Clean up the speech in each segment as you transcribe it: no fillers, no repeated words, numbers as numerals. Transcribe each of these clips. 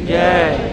जय।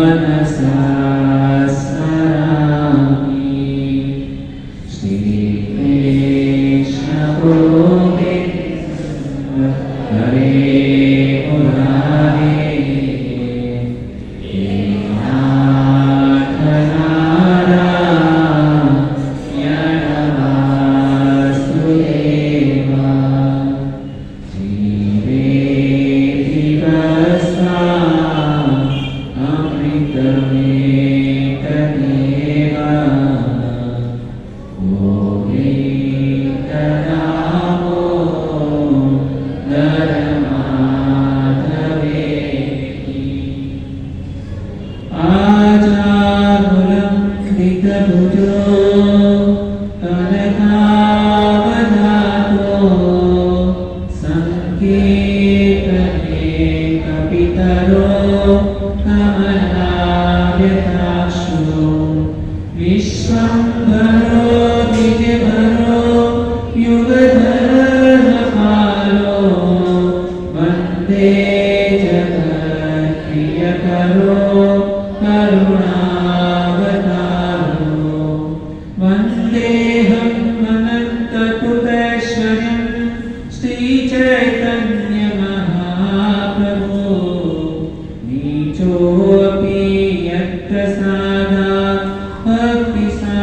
मनसा स्मरामि श्रीकृष्ण गोविन्द हरे मुरारे हे नाथ नारायण वासुदेवा जीवेति वसा अमृतमेतदेवा गोविन्दनामो नरमाधवेति आचार्युलम्बितभुजो कनकावदातो सङ्कीर्तने कपितरो कमलायताक्षो विश्वम्भरो द्विजभरो युगधर्मपालो वन्दे जगत्प्रियकरो करुणावतारो वन्देऽहम् अनन्तपुरेश्वरं श्रीचैतन्यमहाप्रभो नीचोऽपि यत्प्रसादात् भक्तिशास्त्रप्रवर्तक।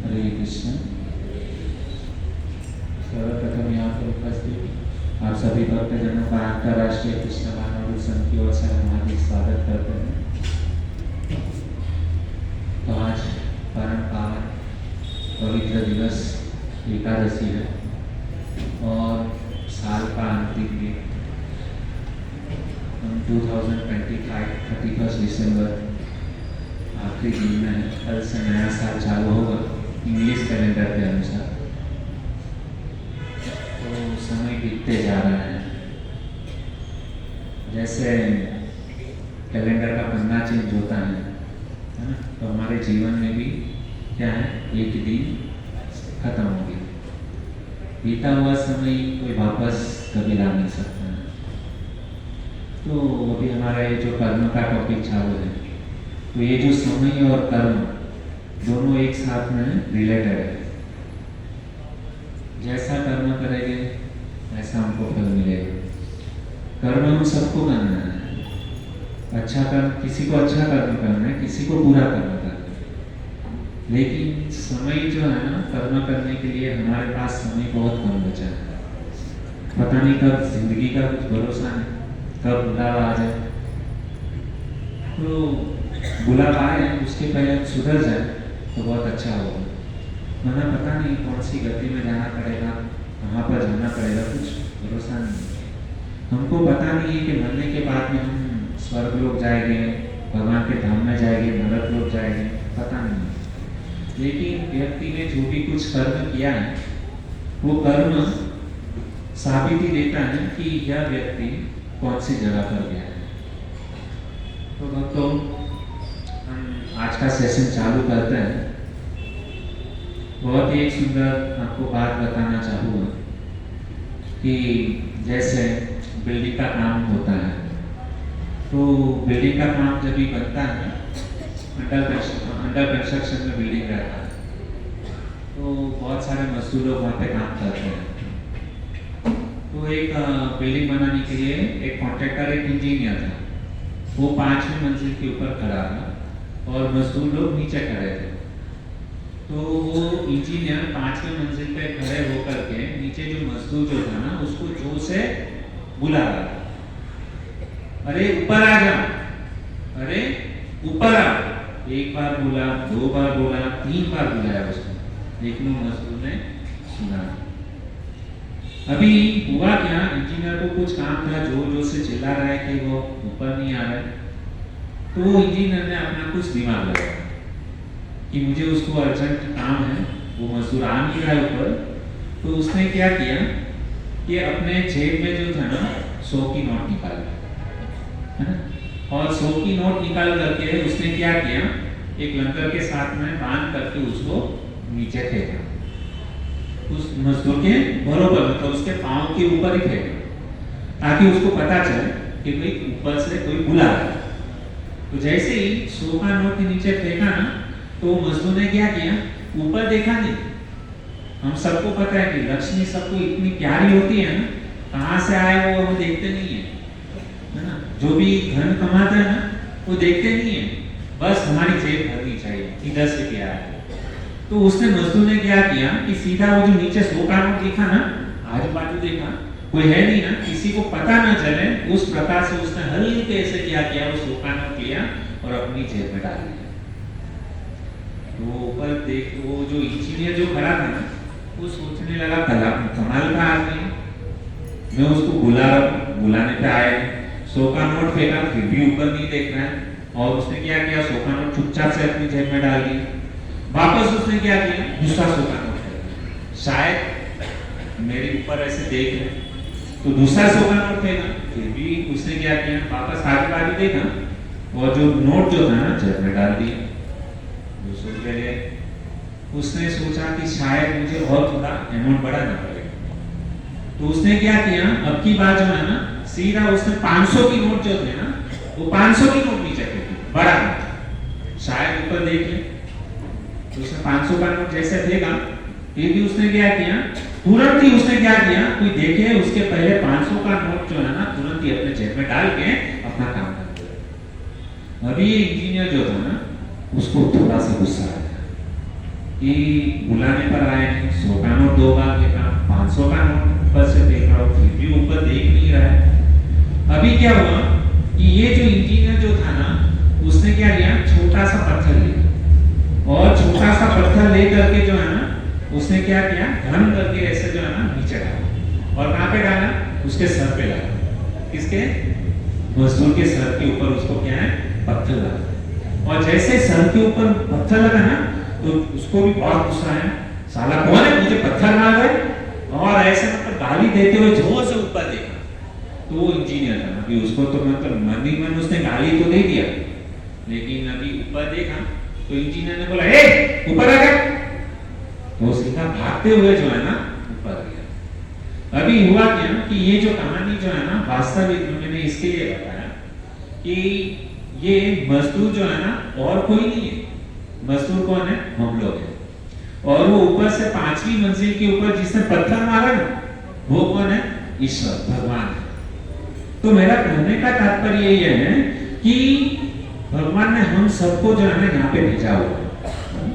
हरे कृष्ण। सर्वप्रथम यहाँ पर उपस्थित आप सभी भक्तजनों का अंतर्राष्ट्रीय कृष्ण भावनामृत संघ की ओर से हम हार्दिक स्वागत करते हैं। तो आज परम पावन पवित्र दिवस एकादशी है और साल का अंतिम दिन 2025 31 दिसंबर आखिरी दिन में है। कल से नया साल चालू होगा इंग्लिश कैलेंडर के अनुसार। तो समय बीतते जा रहा है, जैसे कैलेंडर का पन्ना चेंज होता है ना, तो हमारे जीवन में भी क्या है, एक दिन खत्म हो गया। बीता हुआ समय कोई वापस कभी ला नहीं सकता है। तो अभी हमारा ये जो कर्म का टॉपिक चालू है, तो ये जो समय और कर्म दोनों एक साथ में रिलेटेड है। जैसा कर्म करेंगे ऐसा हमको फल मिलेगा। कर्म हम सबको करना है। अच्छा कर्म, किसी को अच्छा कर्म करना है, किसी को बुरा कर्म करना है। लेकिन समय जो है ना, कर्म करने के लिए हमारे पास समय बहुत कम बचा है। पता नहीं कब जिंदगी का कुछ भरोसा नहीं, कब बुलावा आ जाए। तो बुलावा आए उसके पहले सुधर जाए तो बहुत अच्छा होगा। वरना पता नहीं कौन सी गति में जाना पड़ेगा, कहाँ पर जाना पड़ेगा, कुछ भरोसा नहीं। हमको पता नहीं है कि मरने के बाद में हम स्वर्ग लोग जाएंगे, भगवान के धाम में जाएंगे, नरक लोग जाएंगे, पता नहीं। लेकिन व्यक्ति ने जो भी कुछ कर्म किया है, वो कर्म साबित ही देता है कि यह व्यक्ति कौन सी जगह पर गया है। तो भक्तों, हम आज का सेशन चालू करते हैं। बहुत ही एक सुंदर आपको बात बताना चाहूँगा कि जैसे बिल्डिंग का काम होता है, तो बिल्डिंग का काम जब भी बनता है, अंडर कंस्ट्रक्शन में बिल्डिंग रहता है, तो बहुत सारे मजदूर लोग वहाँ पे काम करते हैं। तो एक बिल्डिंग बनाने के लिए एक कॉन्ट्रैक्टर, एक इंजीनियर था, वो 5वीं मंजिल के ऊपर खड़ा था और मजदूर लोग नीचे खड़े थे। तो वो इंजीनियर 5वीं मंजिल पे खड़े होकर के नीचे जो मजदूर जो था ना, उसको जोर से बुला रहा था, अरे ऊपर आ जा, अरे ऊपर आ। एक बार बोला, 2 बार बोला, 3 बार बुलाया उसको, लेकिन वो मजदूर ने सुना। अभी हुआ क्या, इंजीनियर को कुछ काम था, जोर जोर से चिल्ला रहा है कि वो ऊपर नहीं आ रहा है। तो इंजीनियर ने अपना कुछ दिमाग लगाया कि मुझे उसको अर्जेंट काम है, वो मजदूर आ नहीं रहा है ऊपर, तो उसने क्या किया कि अपने जेब में जो था ना 100 की नोट निकाला, है ना, और 100 की नोट निकाल करके उसने क्या किया, एक लंगर के साथ में बांध करके उसको नीचे फेंका, उस मजदूर के बरोबर, मतलब उसके पांव के ऊपर ही फेंका, ताकि उसको पता चले कि भाई ऊपर से कोई बुला रहा है। तो जैसे ही 100 का नोट नीचे फेंका ना, तो मजदूर ने क्या किया, ऊपर देखा नहीं। हम सबको पता है कि लक्ष्मी सबको इतनी प्यारी होती है ना, कहाँ से आए वो हम देखते नहीं है ना, जो भी धन कमाता है ना वो देखते नहीं है, बस हमारी जेब भरनी चाहिए, इधर से क्या है। तो उसने मजदूर ने क्या किया कि सीधा वो जो नीचे 100 का नोट दिखा ना, आजू बाजू देखा, कोई है नहीं ना, किसी को पता ना चले, उस प्रकार से उसने हल्के से क्या किया, वो 100 का नोट लिया और अपनी जेब में डाल दिया। तो ऊपर देख, वो जो इंजीनियर जो खड़ा था ना, वो सोचने लगा कमाल का आदमी है, मैं उसको बुला रहा हूँ, बुलाने पे आए, 100 का नोट फेंका, फिर भी ऊपर नहीं देख रहा है, और उसने क्या किया, 100 का नोट चुपचाप से अपनी जेब में डाल दिया। वापस उसने क्या किया, दूसरा 100 का नोट फेंका, शायद मेरे ऊपर ऐसे देख ले, तो दूसरा 100 का नोट फेंका, फिर भी उसने क्या किया, वापस आगे आगे देखा, और जो नोट जो था ना जेब में डाल दिया। दूसरे के लिए उसने सोचा कि शायद मुझे और थोड़ा अमाउंट बढ़ाना पड़ेगा, तो उसने क्या किया, अब की बात जो है ना, सीधा उसने 500 की नोट जो थे ना, वो 500 की नोट नीचे फेंकी, बड़ा नोट, शायद ऊपर देख ले। तो उसने 500 का नोट जैसे फेंका, फिर भी उसने क्या किया, तुरंत ही उसने क्या किया, कोई देखे उसके पहले 500 का नोट जो है ना, तुरंत ही अपने जेब में डाल के अपना काम कर दिया। अभी इंजीनियर जो था ना, उसको थोड़ा सा गुस्सा आया कि बुलाने पर आए, 100 का नोट 2 बार फेंका, 500 का नोट ऊपर से फेंका, फिर भी ऊपर देख नहीं रहा है। अभी क्या हुआ कि ये जो इंजीनियर जो था ना, उसने क्या किया, छोटा सा पत्थर लिया, और छोटा सा पत्थर ले करके जो है ना, उसने क्या किया, धम करके ऐसे जो है ना नीचे डाला, और कहाँ पे डाला, उसके सर पे डाला, किसके, मजदूर के सर के ऊपर उसको क्या है, पत्थर लगा। और जैसे सर के ऊपर पत्थर लगा ना, तो उसको भी बहुत गुस्सा आया, साला कौन है, मुझे पत्थर मार रहा है, और ऐसे मतलब गाली देते हुए जोर से ऊपर देखा। तो वो इंजीनियर था अभी, उसको तो मतलब मन ही मन उसने गाली तो दे दिया, लेकिन अभी ऊपर देखा तो इंजीनियर ने बोला, ए ऊपर आ गया, तो सीधा भागते हुए जो है ना ऊपर गया। अभी हुआ क्या कि ये जो कहानी जो है ना, वास्तविक में मैंने इसके लिए बताया कि ये मजदूर जो है ना, और कोई नहीं है, मजदूर कौन है, हम लोग हैं। और वो ऊपर से 5वीं मंजिल के ऊपर जिसने पत्थर मारा ना, वो कौन है, ईश्वर, भगवान है। तो मेरा कहने का तात्पर्य ये है कि भगवान ने हम सबको जो है ना यहाँ पे भेजा हुआ है।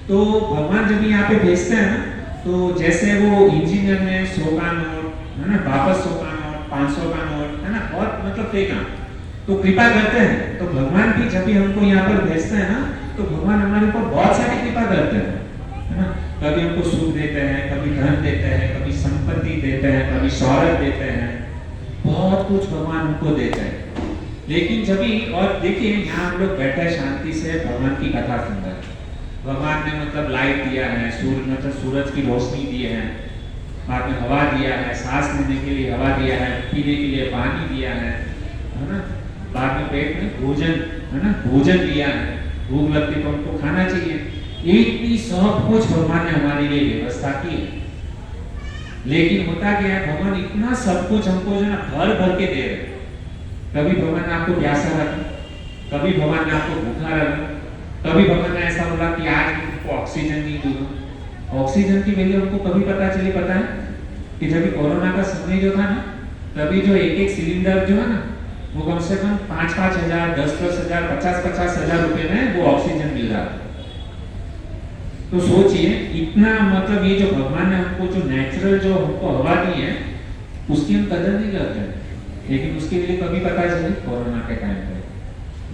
तो भगवान जब यहाँ पे भेजते हैं ना, तो जैसे वो इंजीनियर ने 100 का नोट है ना, वापस 100 का नोट, 500 का नोट है ना, बहुत मतलब फेंका, तो कृपा करते हैं। तो भगवान भी जब भी हमको यहाँ पर भेजते हैं ना, तो भगवान हमारे ऊपर बहुत सारी कृपा करते हैं, है ना। कभी हमको सुख देते हैं, कभी धन देते हैं, कभी संपत्ति देते हैं, कभी शौहरत देते हैं, बहुत कुछ भगवान हमको देते हैं। लेकिन जब भी, और देखिए यहाँ हम लोग बैठे शांति से भगवान की कथा सुन रहे हैं, भगवान ने मतलब लाइट दिया है, सूर्य मतलब सूरज की रोशनी दी है, बाद में हवा दिया है, सांस लेने के लिए हवा दिया है, पीने के लिए पानी दिया है ना, बाद में पेट में भोजन, है ना, भोजन दिया है, भूख लगती तो हमको खाना चाहिए। इतनी सब कुछ भगवान ने हमारे लिए व्यवस्था की है। लेकिन होता क्या है, भगवान इतना सब कुछ हमको जो है ना भर भर के दे रहे। कभी भगवान ने आपको प्यासा रखा, कभी भगवान ने आपको भूखा रखा, कभी भगवान ने ऐसा बोला कि आज तुमको ऑक्सीजन नहीं दूंगा। ऑक्सीजन की वैल्यू हमको कभी पता चली, पता है कि जब कोरोना का समय जो था ना, तभी जो एक एक सिलेंडर जो है ना, वो कम से कम 5-5 हजार, 10-10 हजार, 50-50 हजार रुपए में वो ऑक्सीजन मिल रहा था। तो सोचिए इतना, मतलब ये जो भगवान ने हमको जो नेचुरल जो हमको हवा दी है, उसकी हम कदर नहीं करते हैं। लेकिन उसके लिए कभी पता चली, कोरोना के टाइम पे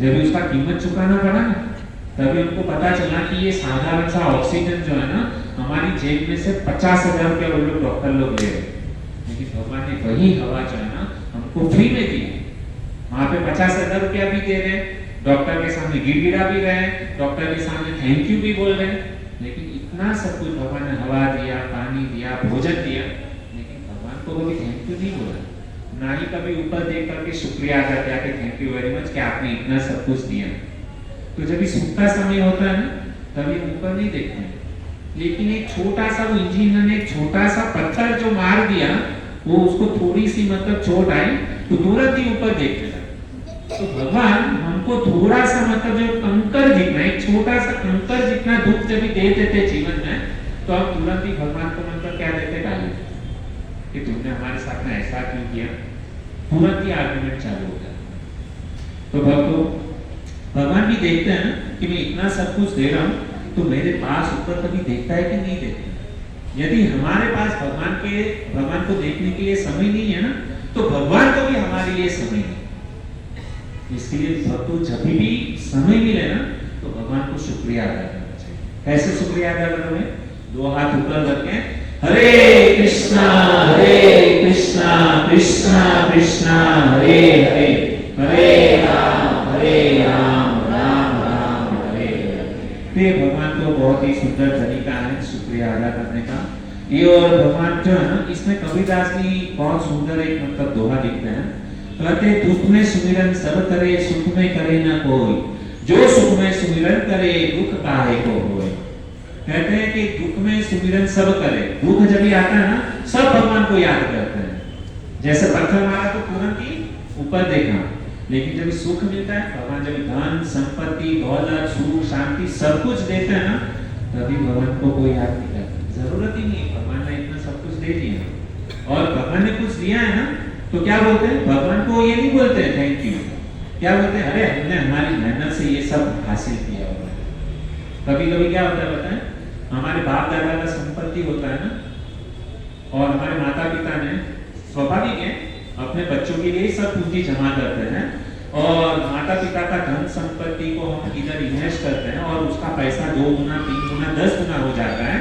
जब उसका कीमत चुकाना पड़ा ना, तभी हमको पता चला कि ये साधारण सा ऑक्सीजन जो है ना, हमारी जेब में से 50,000 रुपया वो लोग डॉक्टर लोग ले रहे, लेकिन भगवान ने वही हवा जो है ना हमको फ्री में दी। वहां पे 50,000 रुपया भी दे रहे, डॉक्टर के सामने गिड़गिड़ा भी रहे, डॉक्टर के सामने थैंक यू भी बोल रहे, लेकिन इतना सब कुछ भगवान ने हवा दिया, पानी दिया, भोजन दिया, लेकिन भगवान को कभी थैंक यू नहीं बोला, ना ही कभी ऊपर देख करके शुक्रिया अदा किया कि थैंक यू वेरी मच कि आपने इतना सब कुछ दिया। तो जब सुख का समय होता है ना, तभी ऊपर नहीं देखते हैं, लेकिन एक छोटा सा वो इंजीनियर ने एक छोटा सा पत्थर जो मार दिया, वो उसको थोड़ी सी मतलब चोट आई तो तुरंत ही ऊपर देखने लगा। तो भगवान हमको थोड़ा सा मतलब जो कंकर जितना, एक छोटा सा कंकर जितना दुख जब भी दे देते जीवन में, तो हम तुरंत ही भगवान को मतलब क्या देते, गाली कि तुमने हमारे साथ में ऐसा क्यों किया, तुरंत ही आर्गुमेंट चालू हो जाता। तो भगवान भी देखते हैं ना कि मैं इतना सब कुछ दे रहा हूँ, तो मेरे पास ऊपर कभी देखता है कि नहीं देखता। यदि हमारे पास भगवान को देखने के लिए समय नहीं है ना, तो भगवान को भी हमारे लिए समय नहीं। इसके लिए भक्तों जब भी समय मिले ना, तो भगवान को शुक्रिया अदा करना चाहिए। कैसे शुक्रिया अदा करोगे? दो हाथ ऊपर करके हरे कृष्णा कृष्णा कृष्णा हरे हरे, हरे राम राम राम हरे हरे। भगवान को बहुत ही सुंदर तरीका है शुक्रिया अदा करने का। ये और भगवान जो है ना, इसमें कबीरदास जी बहुत सुंदर एक मतलब दोहा लिखते हैं, कहते दुख में सुमिरन सब करे, सुख में करे ना कोई, जो सुख में सुमिरन करे दुख काहे को होए। कहते हैं कि दुख में सुमिरन सब करे, दुख जब भी आता है ना, सब भगवान को याद करते हैं। जैसे पत्थर मारा तो तुरंत ही ऊपर देखा, लेकिन जब सुख मिलता है, भगवान जब धन संपत्ति दौलत सुख शांति सब कुछ देते हैं ना, तभी भगवान को कोई याद नहीं करता। जरूरत ही नहीं, भगवान ने इतना सब कुछ दे दिया। और भगवान ने कुछ दिया है ना, तो क्या बोलते हैं? भगवान को ये नहीं बोलते हैं थैंक यू, क्या बोलते हैं? अरे हमने हमारी मेहनत से ये सब हासिल किया हुआ है। कभी कभी क्या होता है बताएं, हमारे बाप दादा का संपत्ति होता है ना, और हमारे माता पिता ने स्वाभाविक है अपने बच्चों के लिए सब पूंजी जमा करते हैं, और माता पिता का धन संपत्ति को हम इधर इन्वेस्ट करते हैं और उसका पैसा 2 गुना 3 गुना 10 गुना हो जाता है।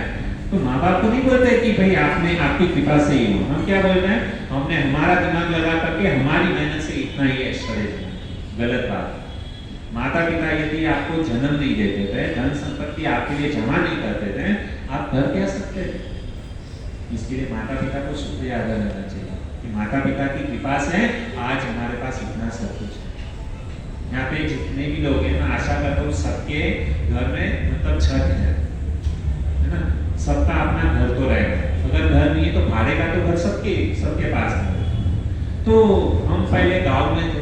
तो माँ बाप को नहीं बोलते कि भाई आपने आपकी कृपा से ही हो। हम क्या बोल रहे हैं? हमने हमारा दिमाग लगा करके हमारी मेहनत से इतना ही ऐश करे। गलत बात। माता पिता यदि आपको जन्म नहीं देते थे, धन संपत्ति आपके लिए जमा नहीं करते थे, आप कर क्या सकते थे? इसके लिए माता पिता को शुक्रिया अदा करना चाहिए कि माता पिता की कृपा से आज हमारे पास इतना सब कुछ है। यहाँ पे जितने भी लोग हैं, मैं आशा करता हूँ सबके घर में मतलब छत है ना, सबका अपना घर तो रहेगा। अगर घर नहीं है तो भाड़े का तो घर सबके पास है। तो हम पहले गांव में थे,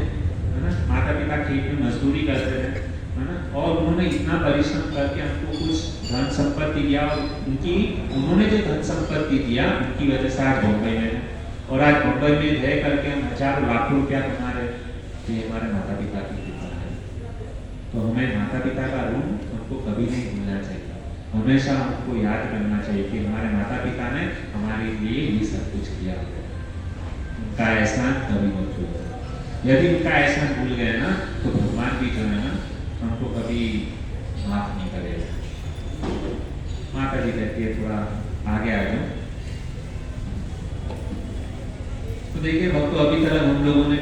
है ना, माता पिता खेत में मजदूरी करते थे, है ना, और उन्होंने इतना परिश्रम करके हमको कुछ धन संपत्ति दिया, और उन्होंने जो धन संपत्ति दिया उनकी वजह से आज बम्बई में है, और आज बम्बई में रह करके हम हजारों लाखों रुपया कमा रहे। तो ये हमारे माता पिता की कृपा है। तो हमें माता पिता का ऋण हमको कभी नहीं भूलना चाहिए। हमेशा हमको याद करना चाहिए कि हमारे माता पिता ने हमारे लिए ही सब कुछ किया, उनका एहसान कभी मत भूलो। यदि उनका एहसान भूल गए ना, तो भगवान भी जो है ना हमको कभी माफ नहीं करेगा। माता जी कहती है थोड़ा आगे आ जाओ। तो देखिए भक्तों, अभी तक हम लोगों ने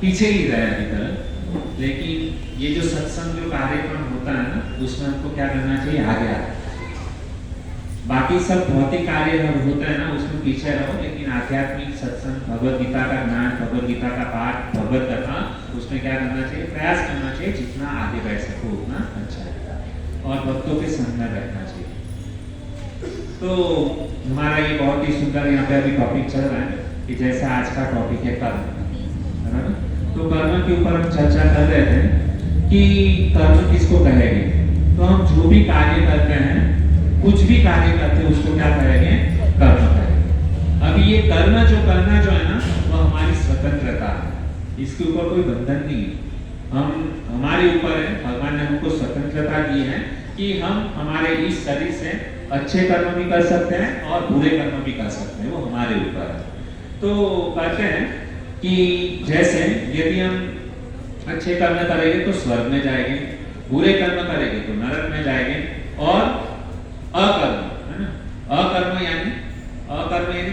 पीछे ही रहे अभी तक, लेकिन ये जो सत्संग जो कार्यक्रम होता है ना, उसमें हमको क्या करना चाहिए? आगे आना। बाकी सब भौतिक कार्य होता है ना, उसमें पीछे रहो, लेकिन आध्यात्मिक सत्संग, भगवद गीता का ज्ञान, भगवद गीता का पाठ, भगवद कथा, उसमें क्या करना चाहिए? प्रयास करना चाहिए जितना आगे बढ़ सको उतना अच्छा है, और भक्तों के संग में बैठना चाहिए। तो हमारा ये बहुत ही सुंदर यहाँ पे अभी टॉपिक चल रहा है कि जैसा आज का टॉपिक है कर्म, है ना। तो कर्म के ऊपर हम चर्चा कर रहे थे कि कर्म किसको कहेंगे। तो हम जो भी कार्य करते हैं, कुछ भी कार्य करते हैं, उसको क्या कहेंगे? कर्म कहेंगे। अभी ये कर्म जो करना जो है ना, वो हमारी स्वतंत्रता है, इसके ऊपर कोई बंधन नहीं है। हमारे ऊपर है, भगवान ने हमको स्वतंत्रता दी है कि हम हमारे इस शरीर से अच्छे कर्म भी कर सकते हैं और बुरे कर्म भी कर सकते हैं, वो हमारे ऊपर है। तो कहते हैं कि जैसे यदि हम अच्छे कर्म करेंगे तो स्वर्ग में जाएंगे, बुरे कर्म करेंगे तो नरक में जाएंगे, और अकर्म, है ना, अकर्म यानी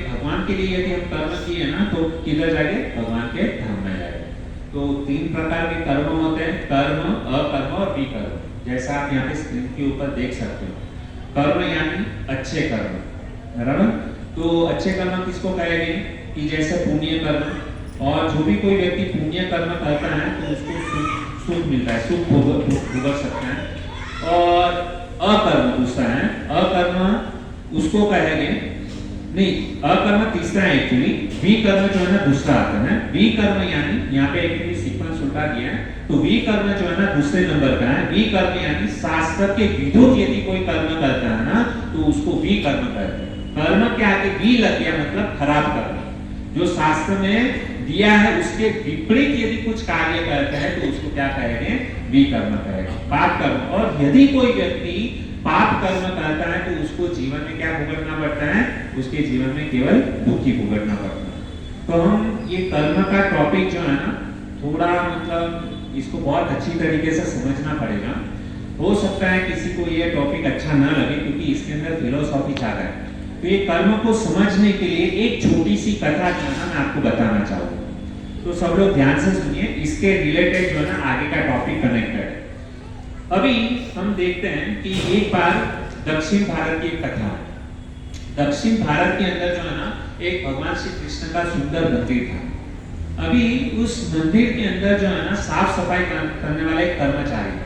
भगवान के लिए यदि हम कर्म किए ना, तो किधर जाएंगे? भगवान के धाम में जाएंगे। तो 3 प्रकार के कर्म होते हैं, कर्म, अकर्म और विकर्म, जैसा आप यहाँ पे स्क्रीन के ऊपर देख सकते हो। कर्म यानी अच्छे कर्म, बराबर। तो अच्छे कर्म किसको कहेंगे कि जैसे पुण्य कर्म, और जो भी कोई व्यक्ति पुण्य कर्म करता है तो उसको सुख मिलता है, सुख भोग सकते हैं। और अकर्म दूसरा है, अकर्म उसको कहेंगे, नहीं अकर्म तीसरा है एक्चुअली, विकर्म जो है ना दूसरा आता है। विकर्म यानी यहाँ पे एक्चुअली सीक्वेंस उल्टा किया है, तो विकर्म जो है ना दूसरे नंबर का है। विकर्म यानी शास्त्र के विरुद्ध यदि कोई कर्म करता है ना तो उसको विकर्म कहते हैं। कर्म के आगे वी लग गया मतलब खराब कर्म, जो शास्त्र में दिया है उसके विपरीत यदि कुछ कार्य करता है तो उसको क्या कहेंगे, विकर्म कहेंगे, पाप कर्म। और यदि कोई व्यक्ति पाप कर्म करता है तो उसको जीवन में क्या भुगतना पड़ता है, उसके जीवन में केवल दुख ही भुगतना पड़ता है। तो हम ये कर्म का टॉपिक जो है ना थोड़ा मतलब इसको बहुत अच्छी तरीके से समझना पड़ेगा। हो सकता है किसी को ये टॉपिक अच्छा ना लगे क्योंकि इसके अंदर फिलोसॉफी ज्यादा है। तो ये कर्म को समझने के लिए एक छोटी सी कथा जो है ना मैं आपको बताना चाहूंगा, तो सब लोग ध्यान से सुनिए, इसके रिलेटेड जो है ना आगे का टॉपिक कनेक्टेड है। अभी हम देखते हैं कि एक बार दक्षिण भारत की एक कथा है। दक्षिण भारत के अंदर जो है ना एक भगवान श्री कृष्ण का सुंदर मंदिर था। अभी उस मंदिर के अंदर जो है ना साफ सफाई करने वाला एक कर्मचारी,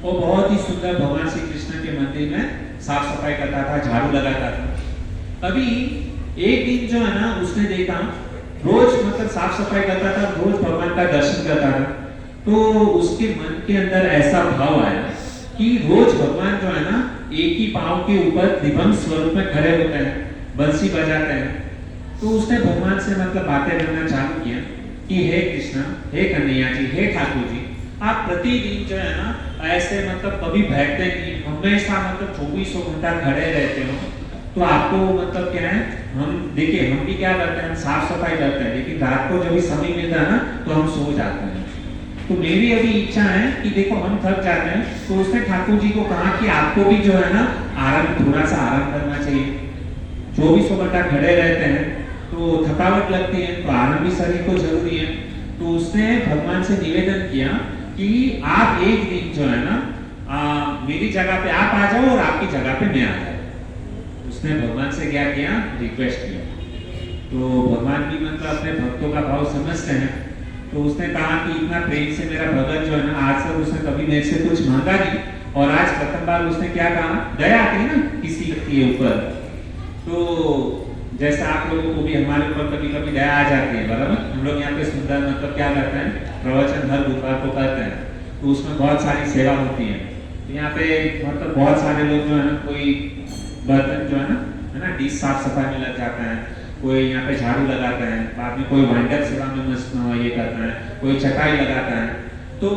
वो बहुत ही सुंदर भगवान श्री कृष्ण के मंदिर में साफ सफाई करता था, झाड़ू लगाता था। अभी एक दिन जो है ना उसने देखा, रोज मतलब साफ सफाई करता था, रोज भगवान का दर्शन करता था, तो उसके मन के अंदर ऐसा भाव आया कि रोज भगवान जो है ना एक ही पांव के ऊपर त्रिभंग स्वरूप में खड़े होते हैं, बंसी बजाते हैं। तो उसने भगवान से मतलब बातें करना चालू किया कि हे कृष्ण, हे कन्हैया जी, हे ठाकुर जी, आप प्रतिदिन जो है ना ऐसे मतलब कभी बैठते नहीं, हमेशा मतलब 24 घंटा खड़े रहते हो, तो आपको मतलब क्या है, हम देखिए हम भी क्या करते हैं, हम साफ सफाई करते हैं, लेकिन रात को जब भी समय मिलता है ना तो हम सो जाते हैं। तो मेरी अभी इच्छा है कि देखो हम थक जाते हैं, तो उसने ठाकुर जी को कहा कि आपको भी जो है ना आराम, थोड़ा सा आराम करना चाहिए। 24 घंटा खड़े रहते हैं तो थकावट लगती है, तो आराम भी शरीर को जरूरी है। तो उसने भगवान से निवेदन किया कि आप एक दिन जो है ना मेरी जगह पे आप आ जाओ और आपकी जगह पे मैं आ जाऊं। उसने भगवान से क्या किया, रिक्वेस्ट किया। तो भगवान भी मतलब अपने भक्तों का भाव समझते हैं, तो उसने कहा कि इतना प्रेम से मेरा भगत जो है ना, आज तक उसने कभी मेरे से कुछ मांगा नहीं, और आज प्रथम बार उसने क्या कहा, दया आती है ना किसी के ऊपर, तो जैसा आप लोगों को भी हमारे ऊपर कभी कभी दया आ जाती है, बराबर। हम लोग यहाँ पे सुंदर मतलब क्या करते हैं, प्रवचन हर बुधवार को करते हैं, तो उसमें बहुत सारी सेवा होती है। तो यहाँ पे मतलब बहुत सारे लोग जो है ना, कोई बर्तन जो है ना डिश साफ सफाई में लग जाता है, कोई यहाँ पे झाड़ू लगाता है, बाद में कोई वाइंडर सेवा में ये करता है, कोई चटाई लगाता है। तो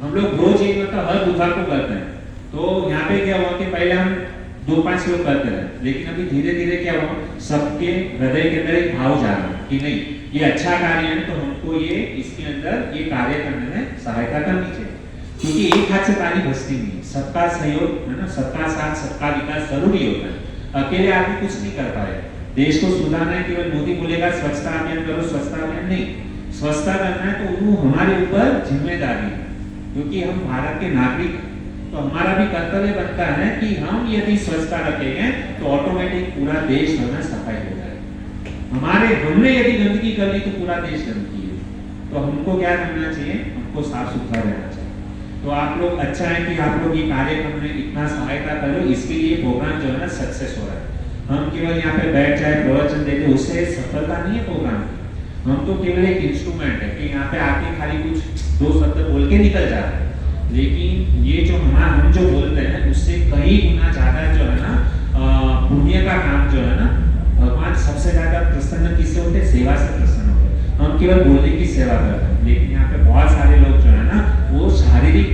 हम लोग रोज ये मतलब हर बुधवार को करते हैं। तो यहाँ पे क्या हुआ कि पहले हम 2-5 लोग करते रहे, लेकिन अभी धीरे धीरे क्या हुआ, सबके हृदय के अंदर एक भाव जागा कि नहीं ये अच्छा कार्य है, तो हमको ये इसके अंदर ये कार्य करने में सहायता करनी चाहिए। क्योंकि एक हाथ से ताली बजती नहीं है, सबका सहयोग है ना, सबका साथ, सबका विकास जरूरी होता है। अकेले आदमी कुछ नहीं कर पाए। देश को सुधारना है, केवल मोदी बोलेगा स्वच्छता अभियान करो, स्वच्छता अभियान नहीं, स्वच्छता करना है तो वो हमारे ऊपर जिम्मेदारी है, क्योंकि हम भारत के नागरिक हैं। तो हमारा भी कर्तव्य बनता है कि हम यदि स्वच्छता रखेंगे तो ऑटोमेटिक पूरा देश जो है सफाई हो जाएगा। हमने यदि गंदगी कर ली तो पूरा देश गंदगी है। तो हमको क्या करना चाहिए, हमको साफ सुथरा रहना चाहिए। तो आप लोग अच्छा है कि आप लोग ये कार्यक्रम में इतना सहायता कर लो, इसके लिए प्रोग्राम जो है ना सक्सेस हो रहा है। हम केवल यहाँ पे बैठ जाए प्रवचन देते, उससे सफलता नहीं है प्रोग्राम की। हम तो केवल एक इंस्ट्रूमेंट है कि यहाँ पे आके खाली कुछ 2 शब्द बोल के निकल जाते हैं, लेकिन ये जो हम जो बोलते हैं उससे कई गुना ज्यादा जो है ना पुण्य का काम जो है ना, भगवान सबसे ज्यादा प्रसन्न किससे होते, सेवा से प्रसन्न होते। हम केवल बोलने की सेवा करते हैं, लेकिन यहाँ पे बहुत सारे लोग जो है ना वो शारीरिक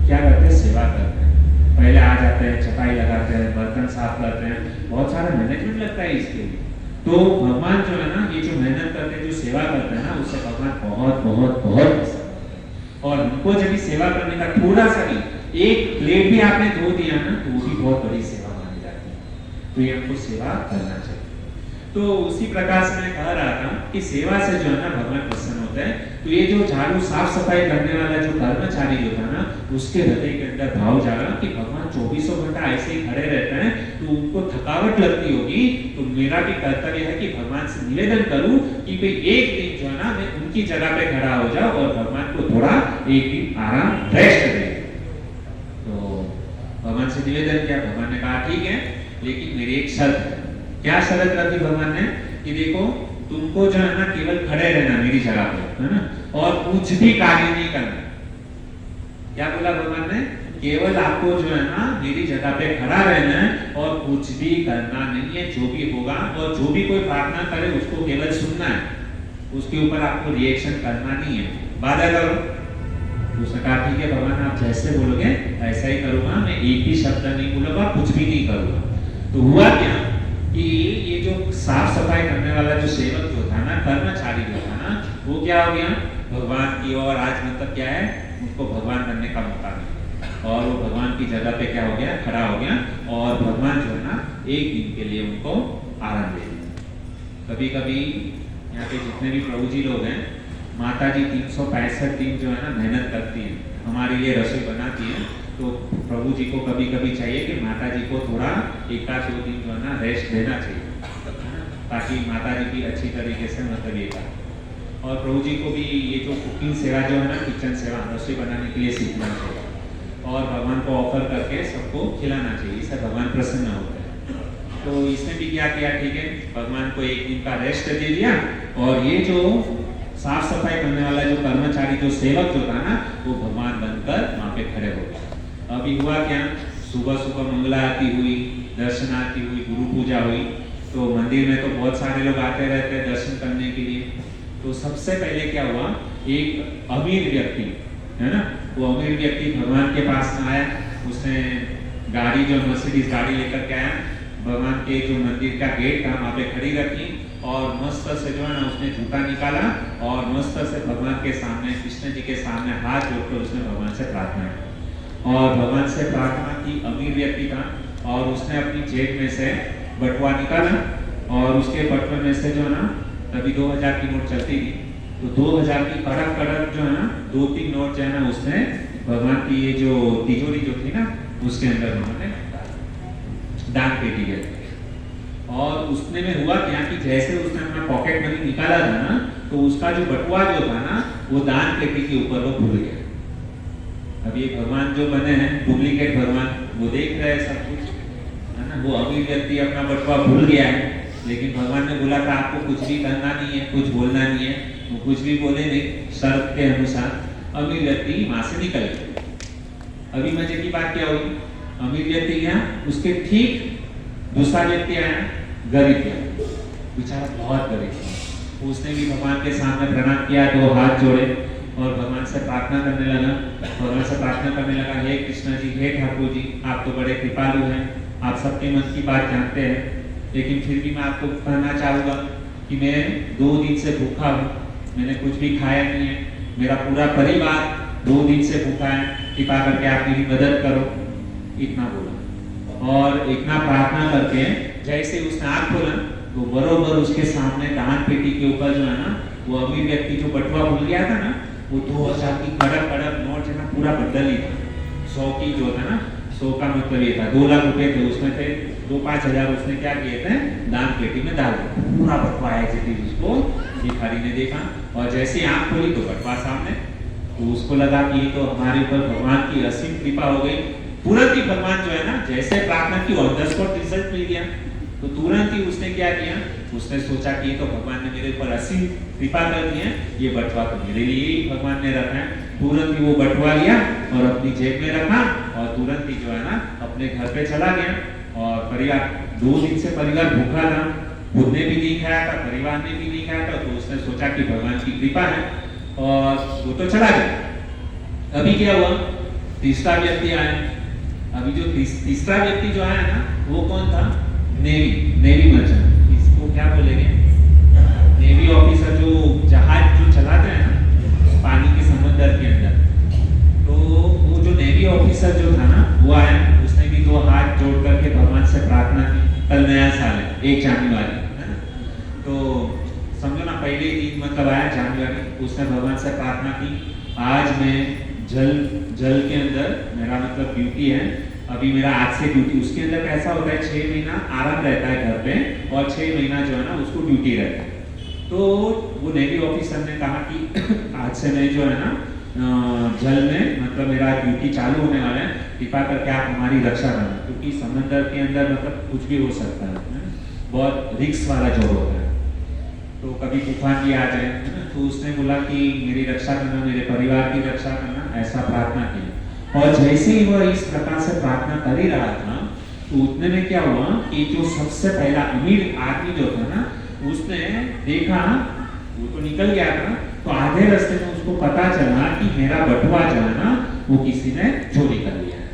क्या करते हैं, सेवा करते हैं। पहले आ जाते हैं, चटाई लगाते हैं, बर्तन साफ करते हैं, बहुत सारा मैनेजमेंट लगता है इसके लिए। तो भगवान जो है ना ये जो मेहनत करते हैं, जो सेवा करते हैं ना, उससे भगवान बहुत बहुत बहुत पसंद करते हैं। और हमको जब भी सेवा करने का थोड़ा सा भी, एक प्लेट भी आपने धो दिया ना, तो वो भी बहुत बड़ी सेवा मानी जाती है। तो ये हमको सेवा करना चाहिए। तो उसी प्रकार से मैं कह रहा था कि सेवा से जो है ना भगवान प्रसन्न होते हैं। तो ये जो झाड़ू साफ सफाई करने वाला जो कर्मचारी जो था ना, उसके हृदय के अंदर भाव जागा कि भगवान 24 घंटा ऐसे ही खड़े रहते हैं, तो उनको थकावट लगती होगी। तो मेरा भी कर्तव्य है कि भगवान से निवेदन करूं कि भाई एक दिन जो है ना मैं उनकी जगह पे खड़ा हो जाऊं और भगवान को थोड़ा एक दिन आराम रेस्ट दे। तो भगवान से निवेदन किया, भगवान ने कहा ठीक है, लेकिन मेरी एक शर्त है। क्या शर्त रखी भगवान ने कि देखो तुमको जो है ना केवल खड़े रहना मेरी जगह पे, है ना, और कुछ भी कार्य नहीं करना। क्या बोला भगवान ने? केवल आपको जो है ना मेरी जगह पे खड़ा रहना है और कुछ भी करना नहीं है। जो भी होगा और जो भी कोई प्रार्थना करे उसको केवल सुनना है, उसके ऊपर आपको रिएक्शन करना नहीं है। बाधा करो। उसने कहा ठीक है भगवान, आप जैसे बोलोगे ऐसा ही करूंगा, मैं एक भी शब्द नहीं बोलूंगा, कुछ भी नहीं करूंगा। तो हुआ क्या कि ये जो साफ सफाई करने वाला जो सेवक जो था ना, कर्मचारी जो था ना, वो क्या हो गया भगवान की ओर, आज मतलब क्या है, उनको भगवान बनने का मौका मिला और वो भगवान की जगह पे क्या हो गया, खड़ा हो गया और भगवान जो है ना एक दिन के लिए उनको आराम दे दिया। कभी कभी यहाँ पे जितने भी प्रभु जी लोग हैं, माता जी 365 दिन जो है ना मेहनत करती हैं, हमारे लिए रसोई बनाती हैं। तो प्रभु जी को कभी कभी चाहिए कि माता जी को थोड़ा एक आध 2 दिन जो है ना रेस्ट देना चाहिए, ताकि माता जी की अच्छी तरीके से मतलब ये कर। और प्रभु जी को भी ये जो कुकिंग सेवा जो है ना, किचन सेवा, रसोई बनाने के लिए सीखना चाहिए और भगवान को ऑफर करके सबको खिलाना चाहिए, इससे भगवान प्रसन्न होते हैं। तो इसने भी क्या किया, ठीक है, भगवान को एक दिन का रेस्ट दे दिया और ये जो साफ सफाई करने वाला जो कर्मचारी जो सेवक जो था ना, वो भगवान बनकर वहां पे खड़े हो गए। अभी हुआ क्या, सुबह सुबह मंगला आरती हुई, दर्शन आरती हुई, गुरु पूजा हुई। तो मंदिर में तो बहुत सारे लोग आते रहते हैं दर्शन करने के लिए। तो सबसे पहले क्या हुआ, एक अमीर व्यक्ति है ना, वो अमीर व्यक्ति भगवान के पास में आया। उसने गाड़ी जो मर्सिडीज गाड़ी लेकर के आया, भगवान के जो मंदिर का गेट था वहां पे खड़ी रखी और मस्त से जो है ना उसने जूता निकाला और मस्त से भगवान के सामने, कृष्ण जी के सामने हाथ जोड़कर उसने भगवान से प्रार्थना की। और भगवान से प्रार्थना की, अमीर व्यक्ति था, और उसने अपनी जेब में से बटुआ निकाला और उसके बटुए में से जो है ना, तभी 2000 की नोट चलती थी, तो 2000 की कड़क कड़क जो है ना 2-3 नोट जो है ना उसने भगवान की ये जो तिजोरी जो थी ना उसके अंदर उन्होंने दान पेटी गए। और उसने में हुआ क्या कि जैसे उसने अपना पॉकेट मनी निकाला था ना, तो उसका जो बटुआ जो था ना वो दान पेटी के ऊपर वो भूल गया। अब ये भगवान जो बने हैं डुप्लीकेट भगवान, वो देख रहे हैं सब कुछ, है ना। वो अमीर व्यक्ति अपना बटुआ भूल गया है, लेकिन भगवान ने बोला था आपको कुछ भी करना नहीं है, कुछ बोलना नहीं है। वो कुछ भी बोले नहीं, शर्त के अनुसार अमीर व्यक्ति वहां से निकल गया। अभी मजे की बात क्या हुई, अमीर व्यक्ति गया, उसके ठीक दूसरा व्यक्ति आया, गरीब गया, बेचारा बहुत गरीब था। उसने भी भगवान के सामने प्रणाम किया, 2 हाथ जोड़े और भगवान से प्रार्थना करने लगा। भगवान से प्रार्थना करने लगा, हे कृष्ण जी, हे ठाकुर जी, आप तो बड़े कृपालु हैं, आप सबके मन की बात जानते हैं, लेकिन फिर भी मैं आपको कहना चाहूँगा कि मैं 2 दिन से भूखा हूँ, मैंने कुछ भी खाया नहीं है, मेरा पूरा परिवार 2 दिन से भूखा है, कृपा करके आप मेरी मदद करो। इतना बोला और इतना प्रार्थना करके जैसे उसने आँख खोला तो बरोबर उसके सामने दान पेटी के ऊपर जो है ना, वो अमीर व्यक्ति जो बटुआ भूल गया था ना, वो 2000 की कड़क कड़क नोट है ना, पूरा बंडल ही था। 100 की जो था ना, 100 का मतलब ये था 2 लाख रुपए थे, उसमें थे 2-5 हजार उसने क्या किए थे, दान पेटी में डाल दिया। पूरा बटुआ है जैसे उसको भिखारी ने देखा और जैसे आँख खोली तो बटुआ सामने। तो उसको लगा कि ये तो हमारे ऊपर भगवान की असीम कृपा हो गई। तुरंत ही भगवान जो है ना, जैसे प्रार्थना की ऑन द स्पॉट रिजल्ट मिल गया। तो तुरंत ही उसने क्या किया, उसने सोचा कि ये तो भगवान ने मेरे ऊपर असीम कृपा कर दी है, ये बटुआ तो मेरे लिए ही भगवान ने रखा है। तुरंत ही वो बटुआ लिया और अपनी जेब में रखा और तुरंत ही जो है ना अपने घर पे चला गया। और परिवार 2 दिन से परिवार भूखा था, खुद ने भी नहीं खाया था, परिवार ने भी नहीं खाया था। तो उसने सोचा कि भगवान की कृपा है और वो तो चला गया। अभी क्या हुआ, तीसरा व्यक्ति आया। अभी जो तीसरा व्यक्ति जो आया ना, वो कौन था, नेवी मर्चेंट, इसको क्या बोलेंगे, नेवी ऑफिसर, जो जहाज जो चलाते हैं ना पानी के समंदर के अंदर। तो वो जो नेवी ऑफिसर जो था ना, वो आया, उसने भी 2 हाथ जोड़ करके भगवान से प्रार्थना की। कल नया साल है, 1 जनवरी है ना, तो समझो ना, पहले ही दिन मतलब आया जनवरी, उसने भगवान से प्रार्थना की, आज मैं जल के अंदर मेरा मतलब ड्यूटी है, अभी मेरा आज से ड्यूटी, उसके अंदर कैसा होता है 6 महीना आराम रहता है घर पे और 6 महीना जो है ना उसको ड्यूटी रहता है। तो वो नेवी ऑफिसर ने कहा कि आज से मैं जो है ना जल में मतलब मेरा ड्यूटी चालू होने वाला है, कृपा करके आप हमारी रक्षा करना, क्योंकि समंदर के अंदर मतलब कुछ भी हो सकता है, बहुत रिस्क वाला जॉब होता है, तो कभी तूफान भी आ जाए, है ना। तो उसने बोला कि मेरी रक्षा करना, मेरे परिवार की रक्षा करना, ऐसा प्रार्थना की। और जैसे ही वह इस प्रकार से प्रार्थना कर ही रहा था, तो उतने में क्या हुआ कि जो सबसे पहला अमीर आदमी जो था ना, उसने देखा, वो तो निकल गया था, तो आधे रास्ते में उसको पता चला कि मेरा बटुआ जो है ना वो किसी ने चोरी कर लिया है।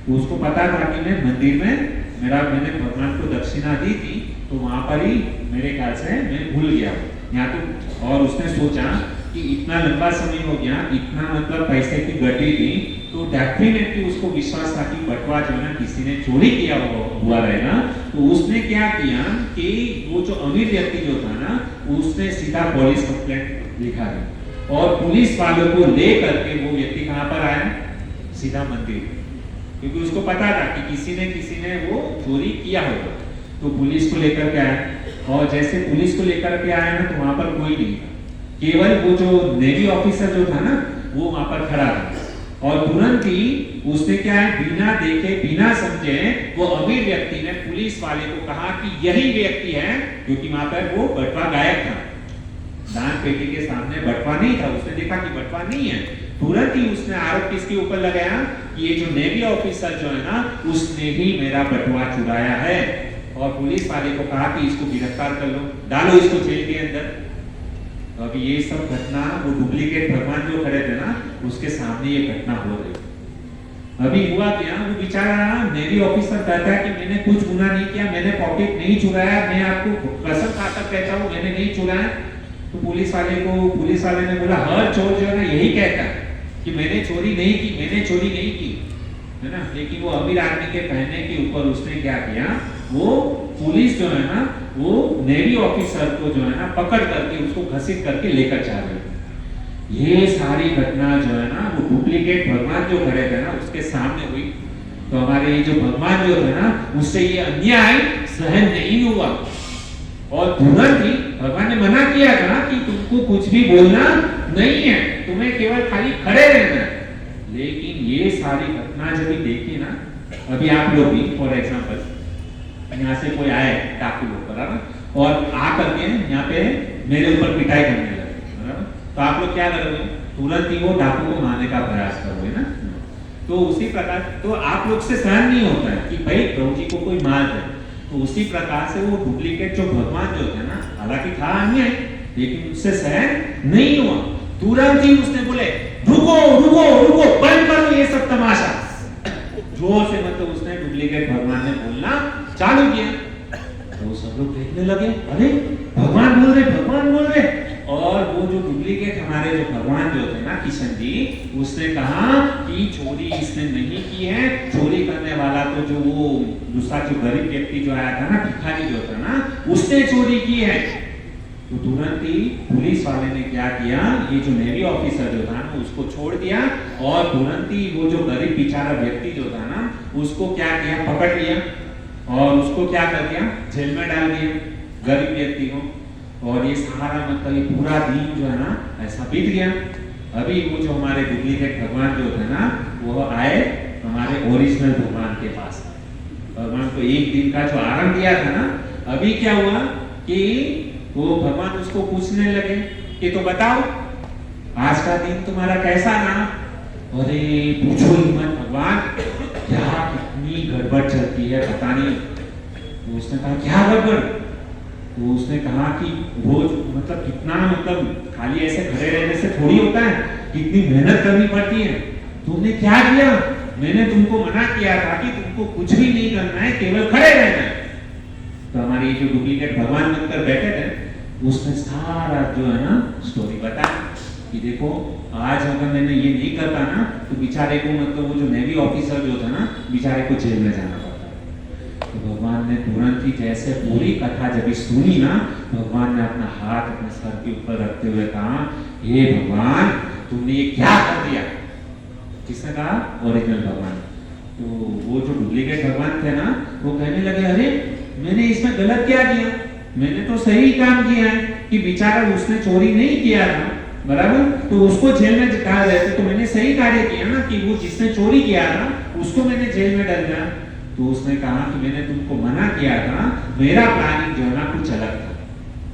तो उसको पता था कि मैं मंदिर में मैंने भगवान को दक्षिणा दी थी, तो वहां पर ही मेरे ख्याल से मैं भूल गया यहाँ तो। और उसने सोचा कि इतना लंबा समय हो गया, इतना मतलब पैसे की गड्डी थी, तो डेफिनेटली उसको विश्वास था कि बटुआ जो है ना किसी ने चोरी किया हुआ रहेगा। तो उसने क्या किया कि वो जो अमीर व्यक्ति जो था ना, उसने सीधा पुलिस कंप्लेंट लिखा दी और पुलिस वालों को ले करके वो व्यक्ति कहाँ पर आया, सीधा मंदिर, क्योंकि उसको पता था कि किसी ने वो चोरी किया होगा। तो पुलिस को लेकर के आया और जैसे पुलिस को लेकर के आया ना, तो वहां पर कोई नहीं था, केवल वो जो नेवी ऑफिसर जो था ना वो वहां पर खड़ा था। और तुरंत ही उसने क्या है, बिना देखे बिना समझे वो अमीर व्यक्ति ने पुलिस वाले को कहा कि यही व्यक्ति है, क्योंकि वहां पर वो बटवा गायब था, दान पेटी के सामने बटवा नहीं था, उसने देखा कि बटवा नहीं है। तुरंत ही उसने आरोप किसके ऊपर लगाया कि ये जो नेवी ऑफिसर जो है ना उसने ही मेरा बटवा चुराया है। और पुलिस वाले को कहा कि इसको गिरफ्तार कर लो, डालो इसको जेल के अंदर। तो अभी ये सब घटना, वो डुप्लीकेट भगवान जो खड़े थे ना उसके सामने ये घटना हो रही। अभी हुआ क्या, वो बेचारा नेवी ऑफिसर कहता है कि मैंने कुछ गुनाह नहीं किया, मैंने पॉकेट नहीं चुराया, मैं आपको कसम खाकर कहता हूँ मैंने नहीं चुराया। तो पुलिस वाले ने बोला हर चोर जो है ना यही कहता है कि मैंने चोरी नहीं की, मैंने चोरी नहीं की, है ना। लेकिन वो अमीर आदमी के कहने के ऊपर उसने क्या किया, वो पुलिस जो है ना वो नेवी ऑफिसर को जो है ना पकड़ करके उसको घसीट करके लेकर जा रही। ये सारी घटना जो है ना वो डुप्लीकेट भगवान जो खड़े थे ना उसके सामने हुई। तो हमारे ये जो भगवान जो थे ना उससे ये अन्याय सहन नहीं हुआ और तुरंत ही भगवान ने मना किया था कि तुमको कुछ भी बोलना नहीं है, तुम्हें केवल खाली खड़े रहना है। लेकिन ये सारी घटना जब भी देखी ना, अभी आप लोग भी फॉर एग्जांपल यहाँ से कोई आए डाकू लोग, बराबर, और आकर के यहाँ पे मेरे ऊपर पिटाई करने लगे, बराबर, तो आप लोग क्या करोगे, तुरंत ही वो डाकू को मारने का प्रयास करोगे ना। तो उसी प्रकार तो आप लोग से सहन नहीं होता है कि भाई प्रभु जी को कोई मार दे। तो उसी प्रकार से वो डुप्लीकेट जो भगवान जो थे ना, हालांकि था अन्याय लेकिन उससे सहन नहीं हुआ। तुरंत ही उसने बोले रुको रुको रुको, बंद करो ये सब तमाशा। जोर से मतलब उसने डुप्लीकेट भगवान ने बोलना चालू किया। तो सब लोग देखने लगे, अरे भगवान बोल रहे। और वो जो डुप्लीकेट हमारे जो भगवान जो थे ना किशन जी, उसने कहा कि चोरी इसने नहीं की है, चोरी करने वाला तो जो वो दूसरा जो गरीब व्यक्ति जो आया था ना, भिखारी जो था ना, उसने चोरी की है। तो तुरंत ही पुलिस वाले ने क्या किया, ये जो नेवी ऑफिसर जो था ना उसको छोड़ दिया और तुरंत ही वो जो गरीब बेचारा व्यक्ति जो था ना उसको क्या किया, पकड़ लिया और उसको क्या कर दिया, जेल में डाल दिया, गरीब व्यक्ति को। और ये सारा मतलब ये पूरा दिन जो है ना ऐसा बीत गया। अभी वो जो हमारे डुप्लीकेट भगवान जो थे ना वो आए हमारे ओरिजिनल भगवान के पास। भगवान को एक दिन का जो आराम दिया था ना, अभी क्या हुआ कि वो भगवान उसको पूछने लगे कि तो बताओ आज का दिन तुम्हारा कैसा रहा। अरे पूछो ही मत भगवान, क्या कितनी गड़बड़ चलती है पता नहीं। तो उसने कहा क्या गड़बड़। तो उसने कहा कि रोज मतलब कितना मतलब खाली ऐसे खड़े रहने से थोड़ी होता है, कितनी मेहनत करनी पड़ती है। तुमने क्या किया, मैंने तुमको मना किया था कि तुमको कुछ भी नहीं करना है, केवल खड़े रहना है। तो हमारे जो डुप्लीकेट भगवान बनकर बैठे थे उसने सारा जो है ना स्टोरी बताया कि देखो आज अगर मैंने ये नहीं करता ना तो बेचारे को मतलब वो जो नेवी ऑफिसर जो था ना बेचारे को जेल में जाना पड़ता। तो भगवान ने तुरंत ही जैसे पूरी कथा जब सुनी ना, भगवान ने अपना हाथ अपने सर के ऊपर रखते हुए कहा, हे भगवान तुमने ये क्या कर दिया। किसने कहा? ओरिजिनल भगवान। तो वो जो डुप्लीकेट भगवान थे ना, वो कहने लगे, अरे मैंने इसमें गलत क्या किया, मैंने तो सही काम किया है कि बेचारा उसने चोरी नहीं किया था, बराबर, तो उसको जेल में डाल देते, तो मैंने सही कार्य किया ना कि वो जिसने चोरी किया था उसको मैंने जेल में डाल दिया। तो उसने कहा कि मैंने तुमको मना किया था, मेरा प्लानिंग जो है ना कुछ अलग था।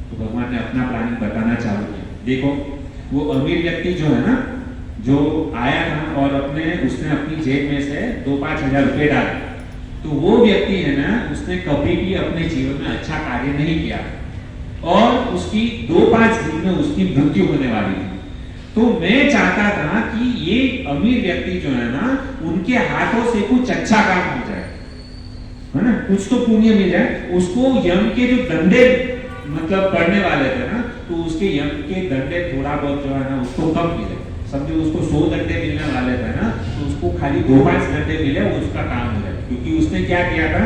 तो भगवान ने अपना प्लानिंग बताना चालू किया। देखो वो अमीर व्यक्ति जो है ना, जो आया था और उसने अपनी जेब में से 2-5 हजार रुपए डाले, तो वो व्यक्ति है ना, उसने कभी भी अपने जीवन में अच्छा कार्य नहीं किया और उसकी 2-5 दिन में उसकी मृत्यु होने वाली थी। तो मैं चाहता था कि ये अमीर व्यक्ति जो है ना, उनके हाथों से कुछ अच्छा काम हो जाए, है ना, कुछ तो पुण्य मिल जाए उसको। यम के जो दंडे मतलब पड़ने वाले थे ना, तो उसके यम के दंडे थोड़ा बहुत जो है ना उसको कम मिले। समझो उसको 100 दंडे मिलने वाले थे ना, तो उसको खाली 2-5 दंडे मिले, उसका काम हो जाए। क्योंकि उसने क्या किया था,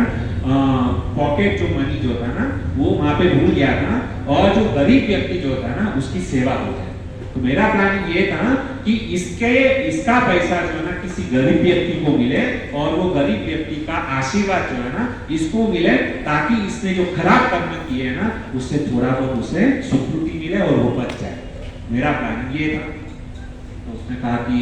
पॉकेट जो मनी जो था ना वो वहां पे भूल गया था, और जो गरीब व्यक्ति जो था ना उसकी सेवा हो जाए। तो मेरा प्लानिंग ये था कि इसका पैसा जो है ना किसी गरीब व्यक्ति को मिले, और वो गरीब व्यक्ति का आशीर्वाद जो है ना इसको मिले, ताकि इसने जो खराब कर्म किए है ना उससे थोड़ा बहुत उसे स्वीकृति मिले और वो बच जाए। मेरा प्लानिंग ये था। तो उसने कहा कि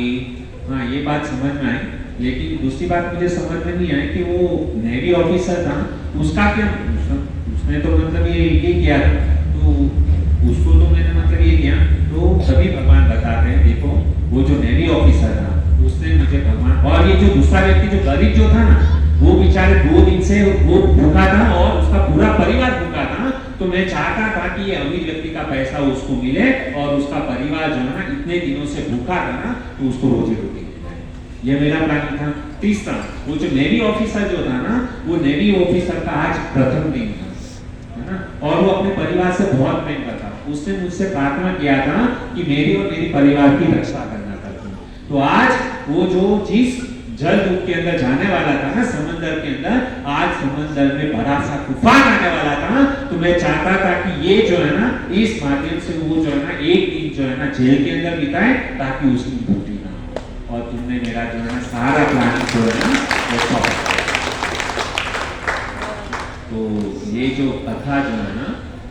हाँ ये बात समझ में आई, लेकिन दूसरी बात मुझे समझ में नहीं आई कि वो नेवी ऑफिसर था, उसका क्या, उसने तो मतलब ये किया था, तो उसको तो मैंने मतलब ये किया। तो सभी भगवान बताते हैं, देखो वो जो नेवी ऑफिसर था उसने मुझे भगवान, और ये जो दूसरा व्यक्ति जो गरीब जो था ना, वो बेचारे 2 दिन से वो भूखा था और उसका पूरा परिवार भूखा था। तो मैं चाहता था कि ये अमीर व्यक्ति का पैसा उसको मिले और उसका परिवार जो है ना इतने दिनों से भूखा था ना, तो उसको रोजी रोटी मिल जाए। ये मेरा प्लानिंग था। तीसरा, वो जो नेवी ऑफिसर जो था ना, वो नेवी ऑफिसर का आज प्रथम दिन था, है ना, और वो अपने परिवार से बहुत प्रेम करता। उसने मुझसे प्रार्थना किया था कि मेरी और मेरी परिवार की रक्षा करना करती। तो आज वो जो जिस जल दूत के अंदर जाने वाला था ना, समंदर के अंदर, आज समंदर में बड़ा सा तूफान आने वाला था। तो मैं चाहता था कि ये जो है ना इस माध्यम से वो जो है ना एक दिन जो है ना जेल के अंदर बिताए, ताकि उसकी मृत्यु ना हो। और तुमने मेरा जो है ना सारा प्लान जो है ना वो सफल। तो ये जो कथा जो है ना,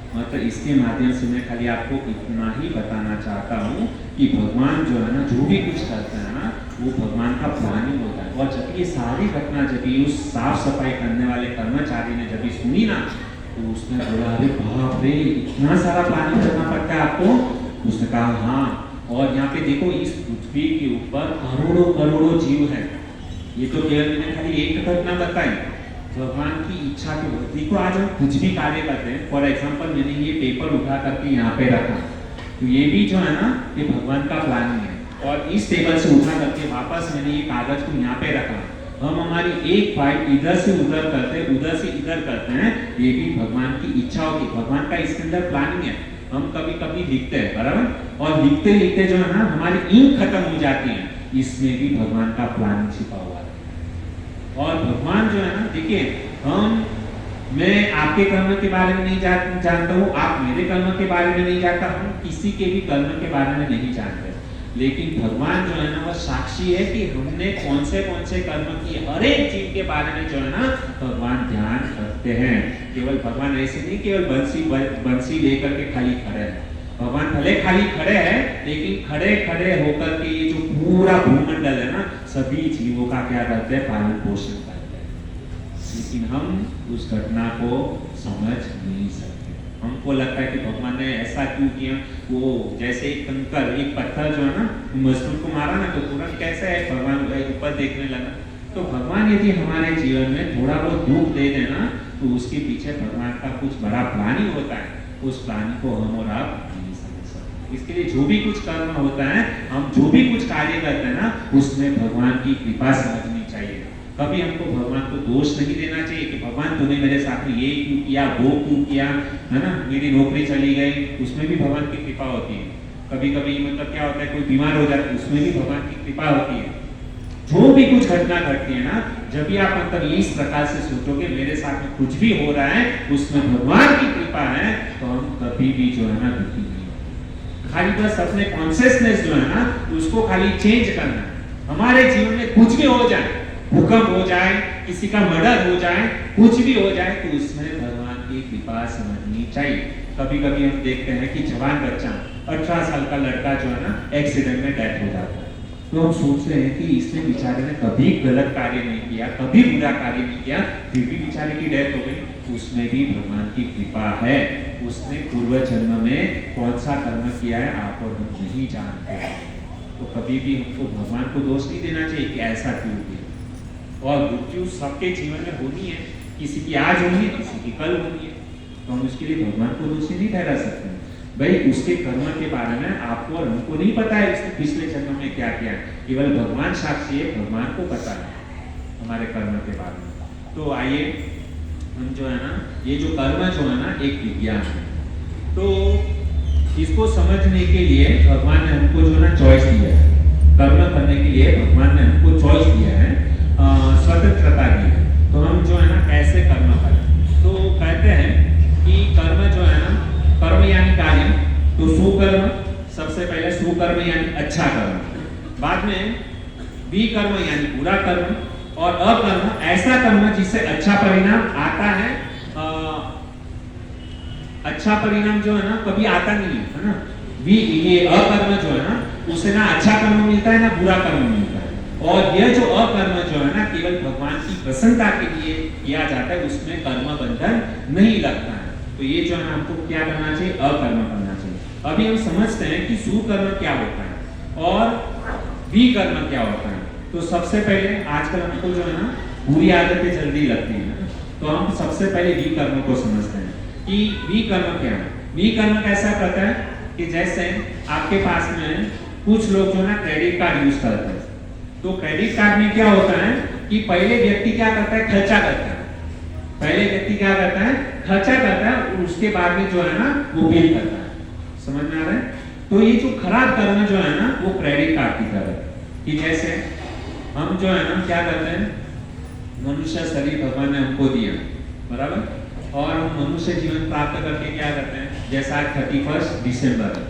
मतलब इसके माध्यम से मैं खाली आपको इतना ही बताना चाहता हूँ कि भगवान जो है ना जो भी कुछ करते हैं ना, वो भगवान का प्लानिंग होता है। और जब ये सारी घटना जब उस साफ सफाई करने वाले कर्मचारी ने जब सुनी ना, तो उसने बोला, अरे बाप रे, इतना सारा प्लानिंग करना पड़ता है आपको। उसने कहा हाँ, और यहाँ पे देखो इस पृथ्वी के ऊपर करोड़ों करोड़ों जीव है। ये तो केवल मैंने खाली एक घटना बताई, भगवान की इच्छा के वृद्धि को। आज हम कुछ भी कार्य करते हैं, फॉर एग्जाम्पल मैंने ये पेपर उठा करके यहाँ पे रखा, तो ये भी जो है ना ये भगवान का प्लानिंग है। और इस टेबल से उठा करके वापस मैंने ये कागज को यहाँ पे रखा। हम हमारी एक फाइल इधर से उधर करते हैं, उधर से इधर करते हैं, ये भी भगवान की इच्छा होती है, भगवान का इसके अंदर प्लानिंग है। हम कभी कभी लिखते हैं, बराबर, और लिखते लिखते जो है ना हमारी इंक खत्म हो जाती है, इसमें भी भगवान का प्लानिंग छिपा हुआ है। और भगवान जो है ना, देखिए मैं आपके कर्म के बारे में नहीं जानता हूँ, आप मेरे कर्म के बारे में नहीं जानता, हम किसी के भी कर्म के बारे में नहीं जानते, लेकिन भगवान जो है ना वह साक्षी है कि हमने कौन से कर्म किए। हर एक चीज के बारे में जो है ना भगवान ध्यान रखते हैं। केवल भगवान ऐसे नहीं केवल बंसी लेकर के खाली खड़े हैं। भगवान भले खाली खड़े हैं, लेकिन खड़े खड़े होकर के ये जो पूरा भूमंडल है ना, सभी जीवों का क्या करते हैं, पालन पोषण करते हैं। लेकिन हम उस घटना को समझ नहीं सकते। हमको लगता है कि भगवान ने ऐसा क्यों किया। वो जैसे एक कंकर, एक पत्थर जो है ना मजदूर को मारा ना, तो तुरंत कैसे है भगवान ऊपर देखने लगा। तो भगवान यदि हमारे जीवन में थोड़ा बहुत दुख दे देना, तो उसके पीछे भगवान का कुछ बड़ा प्लानिंग होता है। उस प्लानिंग को हम और आप नहीं समझ सकते। इसके लिए जो भी कुछ कर्म होता है, हम जो भी कुछ कार्य करते हैं ना, उसमें भगवान की कृपा समझनी चाहिए। कभी हमको भगवान को दोष नहीं देना चाहिए कि भगवान तूने मेरे साथ में ये क्यों किया, वो क्यों किया, है ना, मेरी नौकरी चली गई, उसमें भी भगवान की कृपा होती है। कभी कभी मतलब क्या होता है, कोई बीमार हो जाता है, उसमें भी भगवान की कृपा होती है। जो भी कुछ घटना घटती है ना, जब भी आप मतलब इस प्रकार से सोचोगे मेरे साथ में कुछ भी हो रहा है उसमें भगवान की कृपा है, तो हम कभी भी जो है ना दुखी नहीं होंगे। खाली बस अपने कॉन्शियसनेस जो है ना उसको खाली चेंज करना है। हमारे जीवन में कुछ भी हो जाए, भूकंप हो जाए, किसी का मर्डर हो जाए, कुछ भी हो जाए, तो उसमें भगवान की कृपा समझनी चाहिए। कभी कभी हम देखते हैं कि जवान बच्चा 18 साल का लड़का जो है ना एक्सीडेंट में डेथ हो जाता है, तो हम सोच रहे हैं कि इसने बेचारे ने कभी गलत कार्य नहीं किया, कभी बुरा कार्य नहीं किया, फिर भी बेचारे की डेथ हो गई। उसमें भी भगवान की कृपा है। उसने पूर्व जन्म में कौन सा कर्म किया है आप और हम नहीं जानते। तो कभी भी हमको भगवान को दोष नहीं देना चाहिए कि ऐसा क्यों किया। और मृत्यु सबके जीवन में होनी है, किसी की आज होनी है, किसी की कल होनी है, तो हम उसके लिए भगवान को दोषी नहीं ठहरा सकते। भाई उसके कर्म के बारे में आपको और हमको नहीं पता है उसने पिछले जन्म में क्या किया, केवल भगवान साक्षी है, भगवान को पता है हमारे कर्म के बारे में। तो आइए हम जो है ना ये जो कर्म जो है ना एक विज्ञान है, तो इसको समझने के लिए भगवान ने हमको जो है ना चॉइस दिया है। कर्म करने के लिए भगवान ने हमको चॉइस दिया है, स्वतंत्रता दी है। तो हम जो है ना कैसे कर्म करें, तो कहते हैं कि कर्म जो है ना, कर्म यानी कार्य, तो सुकर्म, सबसे पहले सुकर्म यानी अच्छा कर्म, बाद में विकर्म यानी बुरा कर्म, और अकर्म ऐसा कर्म जिससे अच्छा परिणाम आता है। अच्छा परिणाम जो है ना कभी आता नहीं है ना। ये अकर्म जो है ना उसे ना अच्छा कर्म मिलता है ना बुरा कर्म मिलता है, और यह जो अकर्म जो है ना केवल भगवान की प्रसन्नता के लिए किया जाता है, उसमें कर्म बंधन नहीं लगता है। तो ये जो है हमको क्या करना चाहिए, अकर्म करना चाहिए। अभी हम समझते हैं कि सुकर्म क्या होता है और विकर्म क्या होता है। तो सबसे पहले आजकल हमको जो है ना बुरी आदतें जल्दी लगती हैं, तो हम सबसे पहले विकर्म को समझते हैं कि विकर्म क्या है। विकर्म कैसा करता है कि जैसे आपके पास में कुछ लोग जो है ना क्रेडिट कार्ड यूज करते हैं, तो क्रेडिट कार्ड में क्या होता है कि पहले व्यक्ति क्या करता है, खर्चा करता है। पहले व्यक्ति क्या करता है, खर्चा करता है, और उसके बाद में जो है ना वो बिल करता है। समझ में आ रहा है। तो ये जो खराब कर्म जो है ना वो क्रेडिट कार्ड की तरह कि जैसे हम जो है ना क्या करते हैं, मनुष्य शरीर भगवान ने हमको दिया, बराबर, और हम मनुष्य जीवन प्राप्त करके क्या करते हैं, जैसा 31 दिसंबर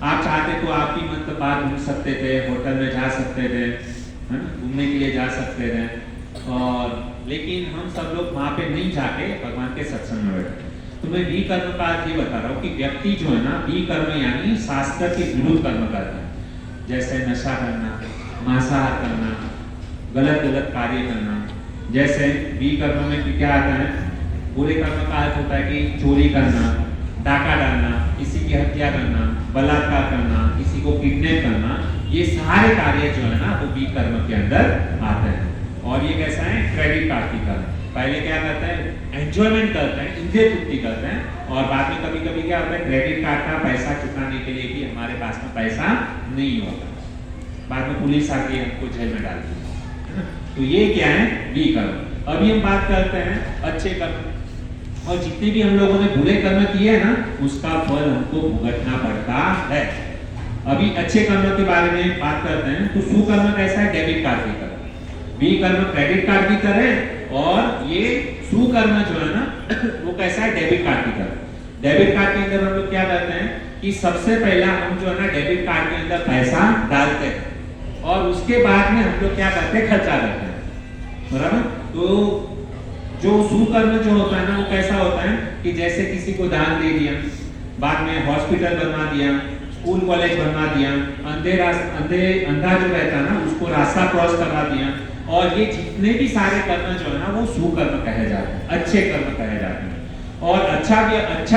आप चाहते तो आप भी मतलब बाहर घूम सकते थे, होटल में जा सकते थे, है ना, घूमने के लिए जा सकते थे, और लेकिन हम सब लोग वहाँ पे नहीं जाके भगवान के सत्संग में बैठे। तो मैं विकर्म का अर्थ ये बता रहा हूँ कि व्यक्ति जो है ना विकर्म यानी शास्त्र के विरुद्ध कर्म करता है, जैसे नशा करना, मांसाहार करना, गलत गलत कार्य करना। जैसे विकर्म में क्या आता है, बुरे कर्म का अर्थ होता है कि चोरी करना, डाका डालना, किसी की हत्या करना, बलात्कार करना, किसी को किडनैप करना, ये सारे कार्य जो है ना वो विकर्म के अंदर आते हैं। और ये कैसा है, क्रेडिट कार्ड की तरह। पहले क्या करते हैं, एंजॉयमेंट करते हैं, इंद्रिय तृप्ति करते हैं, और बाद में कभी कभी क्या होता है, क्रेडिट कार्ड का पैसा चुकाने के लिए भी हमारे पास में पैसा नहीं होता, बाद में पुलिस आके हमको जेल में डालती है। तो ये क्या है, विकर्म। अभी हम बात करते हैं अच्छे कर्म, और जितने भी हम लोगों ने बुरे कर्म किए हैं ना उसका फल हमको भुगतना पड़ता है। अभी अच्छे कर्म के बारे में बात करते हैं, तो सुकर्म कैसा है, डेबिट कार्ड की तरह, विकर्म क्रेडिट कार्ड की तरह, और ये सुकर्म जो है ना वो कैसा है, डेबिट कार्ड की तरह। डेबिट कार्ड के अंदर हम लोग क्या करते हैं कि सबसे पहला हम जो है ना डेबिट कार्ड के अंदर पैसा डालते हैं, और उसके बाद में हम लोग क्या करते हैं, खर्चा करते हैं, बराबर। तो जो सुकर्म जो होता है ना वो कैसा होता है कि जैसे किसी को दान दे दिया, बाद में हॉस्पिटल बनवा दिया, स्कूल कॉलेज बनवा दिया, अंधा जो रहता है ना उसको रास्ता क्रॉस करवा दिया, और ये जितने भी सारे कर्म जो है ना वो सुकर्म कहे जाते हैं, अच्छे कर्म कहे जाते हैं। और अच्छा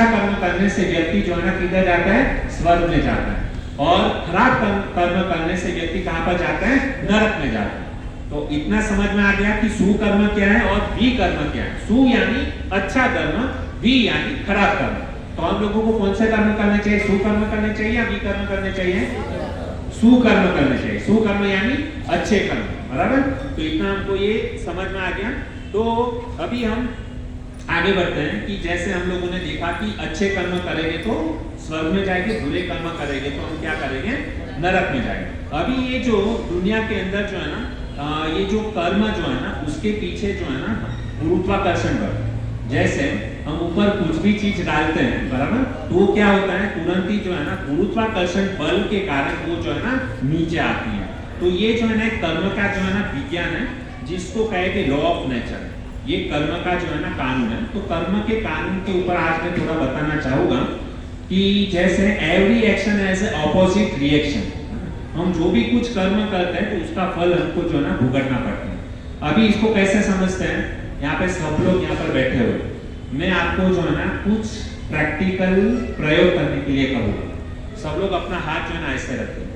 कर्म करने से व्यक्ति जो है ना किधर जाता है, स्वर्ग में जाता है, और खराब कर्म करने से व्यक्ति कहाँ पर जाता है, नरक में जाता है। तो इतना समझ में आ गया कि सुकर्म क्या है और विकर्म क्या है। सु यानी अच्छा कर्म, वि यानी खराब कर्म। तो हम लोगों को कौन से कर्म करने चाहिए, सुकर्म करने चाहिए या विकर्म करने चाहिए, सुकर्म करने चाहिए। सुकर्म यानी अच्छे कर्म, बराबर। तो इतना हमको ये समझ में आ गया। तो अभी हम आगे बढ़ते हैं कि जैसे हम लोगों ने देखा कि अच्छे कर्म करेंगे तो स्वर्ग में जाएंगे, बुरे कर्म करेंगे तो हम क्या करेंगे, नरक में जाएंगे। अभी ये जो दुनिया के अंदर जो है ना ये जो कर्म जो है ना उसके पीछे जो है ना गुरुत्वाकर्षण बल, जैसे हम ऊपर कुछ भी चीज डालते हैं बराबर, तो वो क्या होता है तुरंत ही जो है ना गुरुत्वाकर्षण बल के कारण वो जो है ना नीचे आती है। तो ये जो है ना कर्म का जो है ना विज्ञान है, जिसको कहे लॉ ऑफ नेचर, ये कर्म का जो है ना कानून है। तो कर्म के कानून के ऊपर आज मैं थोड़ा बताना चाहूंगा कि जैसे every action has a opposite reaction, हम जो भी कुछ कर्म करते हैं तो उसका फल हमको जो है ना भुगतना पड़ता है। अभी इसको कैसे समझते हैं, यहाँ पे सब लोग यहाँ पर बैठे हुए, मैं आपको जो है ना कुछ प्रैक्टिकल प्रयोग करने के लिए कहूँगा। सब लोग अपना हाथ जो है ना ऐसे रखें,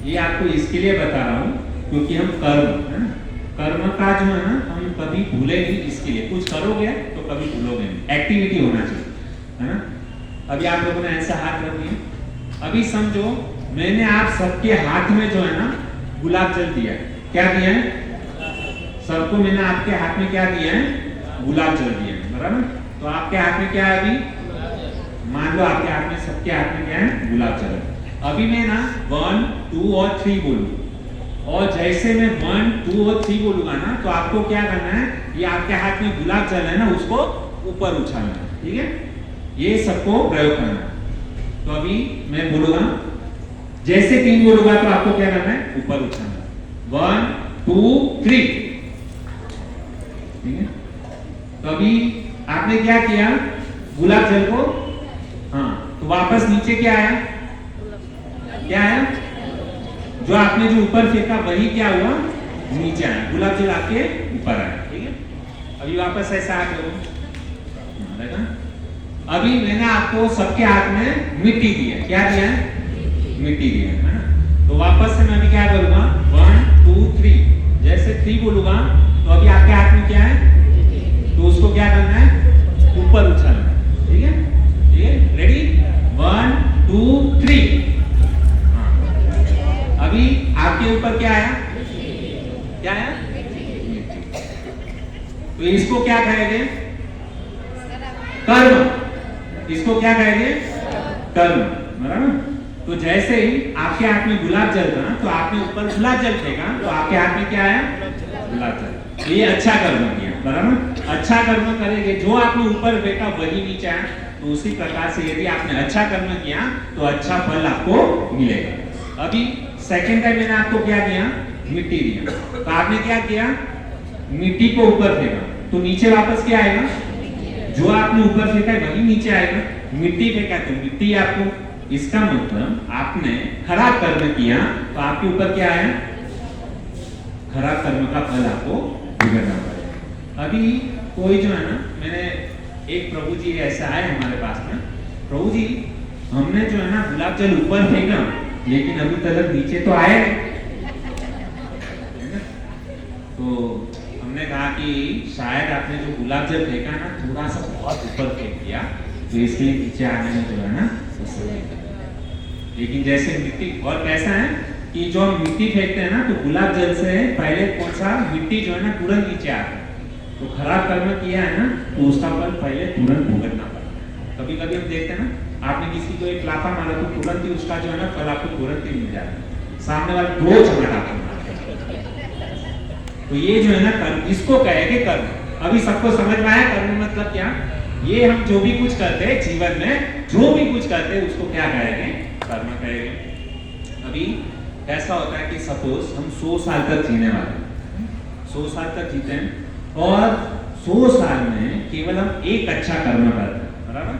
ये आपको इसके लिए बता रहा हूँ क्योंकि हम कर्म का जो है ना हम कभी भूले नहीं, इसके लिए कुछ करोगे तो कभी भूलोगे नहीं, एक्टिविटी होना चाहिए, है ना। अभी आप लोगों ने ऐसा हाथ रख दिया, अभी समझो मैंने आप सबके हाथ में जो है ना गुलाब जल दिया, क्या दिया है, सबको मैंने आपके हाथ में क्या दिया है, गुलाब जल दिया है, बराबर। तो आपके हाथ में क्या है, अभी मान लो आपके हाथ में, सबके हाथ में क्या है, गुलाब जल है। अभी मैं ना 1 2 और 3 बोलूं, और जैसे मैं 1 2 और 3 बोलूंगा ना तो आपको क्या करना है, ये आपके हाथ में गुलाब जल है ना उसको ऊपर उछालना है, ठीक है, ये सबको प्रयोग करना है। तो अभी मैं बोलूंगा, जैसे 3 बोलूंगा तो आपको क्या करना है, ऊपर उछालना, 1 2 3, ठीक है। तो अभी आपने क्या किया, गुलाब जल को, हाँ, तो वापस नीचे क्या आया, क्या आया, जो आपने जो ऊपर फेंका वही क्या हुआ, नीचे आया, गुलाब जल आपके ऊपर आया, ठीक है। अभी वापस ऐसा आप लोग देखा, अभी मैंने आपको सबके हाथ में मिट्टी दी है, क्या दिया है, मिट्टी दी है ना। तो वापस से मैं अभी क्या करूंगा, 1 2 3, जैसे 3 बोलूंगा तो अभी आपके हाथ में क्या है, तो उसको क्या करना है, ऊपर उछालना, ठीक है, ठीक है, रेडी, 1 2 3, अभी आपके ऊपर क्या आया, क्या आया, तो इसको क्या कहेंगे, कर्म, इसको क्या कहेंगे, कर्म, बराबर। तो जैसे ही आपके हाथ में गुलाब जल था तो आपने ऊपर गुलाब जल फेंका तो आपके हाथ में क्या आया, गुलाब जल, तो ये अच्छा कर्म किया, बराबर। अच्छा कर्म करेंगे, जो आपने ऊपर फेंका वही नीचे आया, तो उसी प्रकार से यदि आपने अच्छा कर्म किया तो अच्छा फल आपको मिलेगा। अभी सेकेंड टाइम मैंने आपको क्या दिया, मिट्टी दिया, तो आपने क्या किया, मिट्टी को ऊपर फेंका, तो नीचे वापस क्या आएगा, जो आपने ऊपर फेंका है वही नीचे आएगा, मिट्टी फेंका तो मिट्टी आपको, इसका मतलब आपने खराब कर्म किया तो आपके ऊपर क्या आया, खराब कर्म का फल आपको भुगतना पड़ेगा। अभी कोई जो है ना, मैंने एक प्रभु जी ऐसे आए हमारे पास में, प्रभु जी हमने जो है ना गुलाब जल ऊपर फेंका लेकिन अभी तक नीचे तो आया नहीं, तो हमने कहा कि शायद आपने जो गुलाब जल फेंका ना थोड़ा सा बहुत ऊपर फेंक दिया, तो इसलिए नीचे आने में जो है ना, लेकिन जैसे मिट्टी, और कैसा है कि जो हम मिट्टी फेंकते हैं ना तो गुलाब जल से पहले कौन सा मिट्टी जो है ना तुरंत नीचे आता है, तो खराब कर्म किया है ना तो उसका फल पहले तुरंत भुगतना पड़ता है। कभी कभी हम देखते हैं ना, आपने किसी को एक लाफा मारा तो तुरंत ही उसका जो है ना फल आपको तुरंत ही मिल जाता है, सामने वाला 2 चमाटा आपको, तो ये जो है ना कर्म, इसको कहेंगे कर्म। अभी सबको समझ में आया कर्म मतलब क्या, ये हम जो भी कुछ करते हैं जीवन में, जो भी कुछ करते हैं उसको क्या कहेंगे, कर्म कहेंगे। अभी ऐसा होता है कि सपोज हम 100 साल तक जीने वाले हैं, 100 साल तक जीते हैं और 100 साल में केवल हम एक अच्छा कर्म करते हैं, बराबर।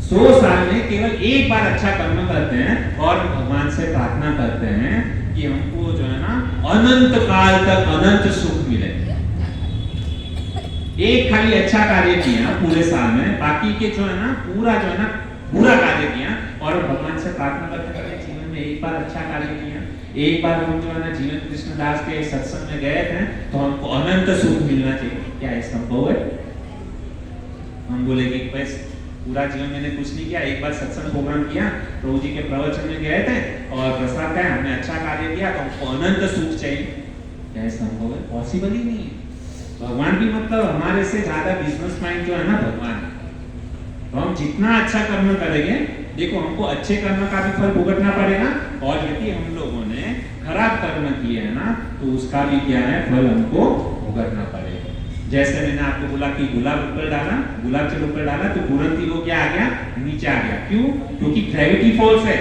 100 साल में केवल एक बार अच्छा कर्म करते हैं और भगवान से प्रार्थना करते हैं कि हमको जो है ना अनंत काल तक अनंत सुख मिले। एक खाली अच्छा कार्य किया पूरे साल में, बाकी के जो है ना पूरा जो है ना बुरा कार्य किया, और भगवान से प्रार्थना करते हैं जीवन में एक बार अच्छा कार्य किया, एक बार हम जो है ना जीवन कृष्णदास के सत्संग में गए थे तो हमको अनंत सुख मिलना चाहिए, क्या ये संभव है? हम बोलेंगे बस पूरा जीवन मैंने कुछ नहीं किया, एक बार सत्संग प्रोग्राम किया, प्रभु जी के प्रवचन में गए थे और प्रसाद खाया, हमने अच्छा कार्य किया तो हमको अनंत सुख चाहिए, क्या ये संभव है? पॉसिबल ही नहीं है। भगवान भी मतलब हमारे से ज्यादा बिजनेस माइंड जो है ना भगवान, तो हम जितना अच्छा कर्म करेंगे, देखो हमको अच्छे कर्म का भी फल भुगतना पड़ेगा, और यदि हम लोगों ने खराब कर्म किए है ना तो उसका भी क्या है, फल हमको भुगतना पड़ेगा। जैसे मैंने आपको बोला कि गुलाब ऊपर डाला, गुलाब जल ऊपर डाला तो तुरंत ही वो क्या आ गया, नीचे आ गया। क्यों? क्योंकि ग्रेविटी फोर्स है।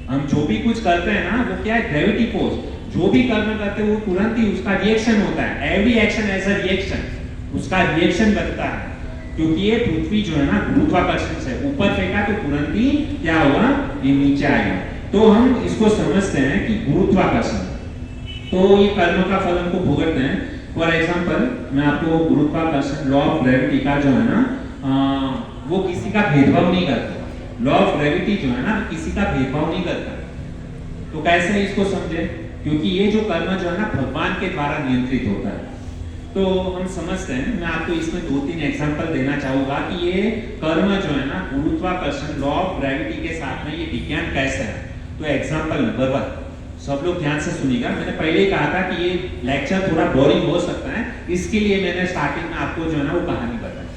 हम जो भी कुछ करते हैं ना वो क्या है, ग्रेविटी फोर्स। जो भी कर्म करते हैं वो तुरंत ही उसका रिएक्शन होता है। Every action has a reaction, उसका रिएक्शन बनता है। क्योंकि ये पृथ्वी जो है ना गुरुत्वाकर्षण से ऊपर फेंका तो तुरंत ही क्या हुआ, ये नीचे आएगा। तो हम इसको समझते हैं कि गुरुत्वाकर्षण, तो ये कर्म का फल हमको भुगतते हैं। फॉर एग्जांपल मैं आपको गुरुत्वाकर्षण, लॉ ऑफ ग्रेविटी का जो है ना वो किसी का भेदभाव नहीं करता। लॉ ऑफ ग्रेविटी जो है ना किसी का भेदभाव नहीं करता। तो कैसे इसको समझे? क्योंकि ये जो कर्म जो है ना भगवान के द्वारा नियंत्रित होता है। तो हम समझते हैं, मैं आपको इसमें 2-3 एग्जांपल देना चाहूंगा कि ये कर्म जो है ना गुरुत्वाकर्षण, लॉ ऑफ ग्रेविटी के साथ में ये विज्ञान कैसे है। तो एग्जांपल नंबर 1, सब लोग ध्यान से सुनिएगा। मैंने पहले ही कहा था कि ये लेक्चर थोड़ा बोरिंग हो सकता है, इसके लिए मैंने स्टार्टिंग में आपको जो है ना वो कहानी बताई,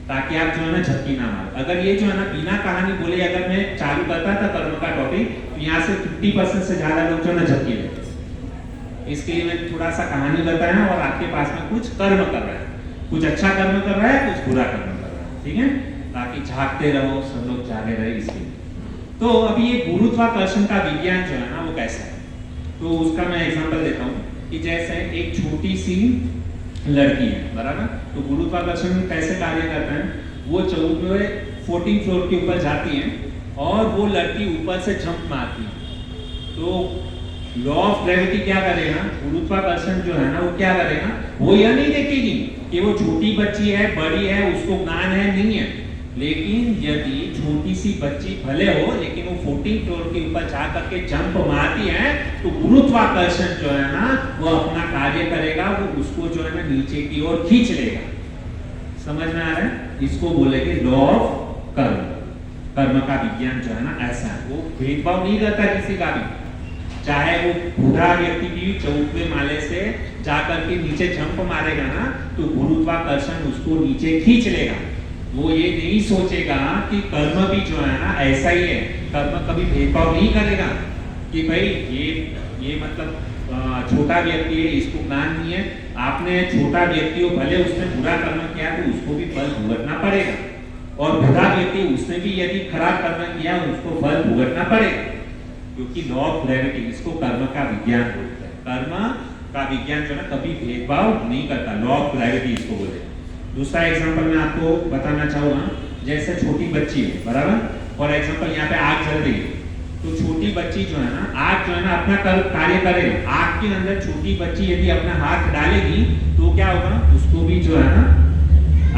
ताकि आप जो है ना झपकी ना मारो। अगर ये जो है ना बिना कहानी बोले अगर मैं चालू करता था कर्म का टॉपिक, तो यहाँ से 50% से ज्यादा लोग जो है ना झपकी लेते। इसके लिए मैं थोड़ा सा कहानी बताया और आपके पास में कुछ कर्म कर रहा है, कुछ अच्छा कर्म कर रहा है, कुछ बुरा कर्म कर रहा है, ठीक है, ताकि झांकते रहो, सब लोग जागे रहे इसके लिए। तो अभी ये गुरुत्वाकर्षण का विज्ञान जो है ना वो कैसा है, तो उसका मैं एग्जांपल देता हूँ कि जैसे एक छोटी सी लड़की है, बराबर। तो गुरुत्वाकर्षण कैसे कार्य करता है, वो 14th फ्लोर के ऊपर जाती है और वो लड़की ऊपर से जंप मारती है। तो लॉ ऑफ ग्रेविटी क्या करेगा, गुरुत्वाकर्षण जो है ना वो क्या करेगा, वो यह नहीं देखेगी कि वो छोटी बच्ची है, बड़ी है, उसको ज्ञान है नहीं है। लेकिन यदि छोटी सी बच्ची भले हो लेकिन वो 14th फ्लोर के ऊपर जा करके जंप मारती है तो गुरुत्वाकर्षण जो है ना वो अपना कार्य करेगा, वो उसको जो है ना नीचे की ओर खींच लेगा। समझ में आ रहा है? इसको बोलेंगे लॉ ऑफ कर्म। कर्म का विज्ञान जो है ना ऐसा है, वो भेदभाव नहीं करता किसी का भी, चाहे वो बूढ़ा व्यक्ति भी 14वें माले से जाकर के नीचे जंप मारेगा ना तो गुरुत्वाकर्षण उसको नीचे खींच लेगा। वो ये नहीं सोचेगा कि कर्म भी जो है ना ऐसा ही है, कर्म कभी भेदभाव नहीं करेगा कि भाई ये मतलब छोटा व्यक्ति है, इसको ज्ञान नहीं है। आपने छोटा व्यक्ति हो, भले उसने बुरा कर्म किया तो उसको भी फल भुगतना पड़ेगा, और बूढ़ा व्यक्ति उसने भी यदि खराब कर्म किया उसको फल भुगतना पड़ेगा। क्योंकि लॉ ऑफ ग्रेविटी, इसको कर्म का विज्ञान बोलते हैं। कर्म का विज्ञान जो है ना कभी भेदभाव नहीं करता, लॉ ऑफ ग्रेविटी इसको बोलते हैं। दूसरा एग्जांपल मैं आपको बताना चाहूंगा, जैसे छोटी बच्ची है, बराबर। फॉर एग्जांपल यहाँ पे आग जल रही है, तो छोटी बच्ची जो है ना आग जो है ना अपना कार्य करेगा। आग के अंदर छोटी बच्ची यदि अपना हाथ डालेगी तो क्या होगा, उसको भी जो है ना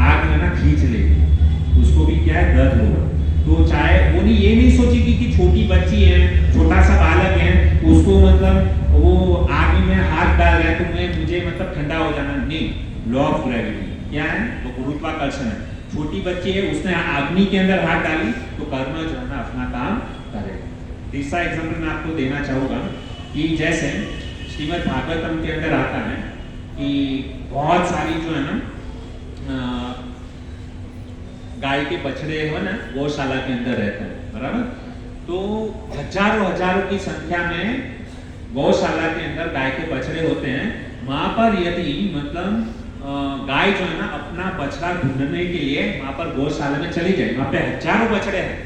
आग जो है ना खींच लेगी, उसको भी क्या है, दर्द होगा। तो चाहे वो ये नहीं सोचेगी कि छोटी बच्ची है, छोटा सा बालक है, उसको मतलब वो आग में हाथ डाल रहा है तो मुझे मतलब ठंडा हो जाना, नहीं। लॉ ऑफ ग्रेविटी क्या है, वो गुरुत्वाकर्षण है। छोटी बच्ची है, उसने अग्नि के अंदर हाथ डाली तो कर्म जो है ना अपना काम करेगा। तीसरा एग्जांपल मैं आपको देना चाहूंगा कि जैसे श्रीमद् भागवतम के अंदर आता है कि बहुत सारी जो है ना गाय के बछड़े है ना गौशाला के अंदर रहते हैं, बराबर। तो हजारों की संख्या में गौशाला के अंदर गाय के बछड़े होते हैं। वहां पर यदि मतलब गाय जो है ना अपना बछड़ा ढूंढने के लिए वहां पर गौशाला में चली जाए, वहां पे हजारों बछड़े हैं,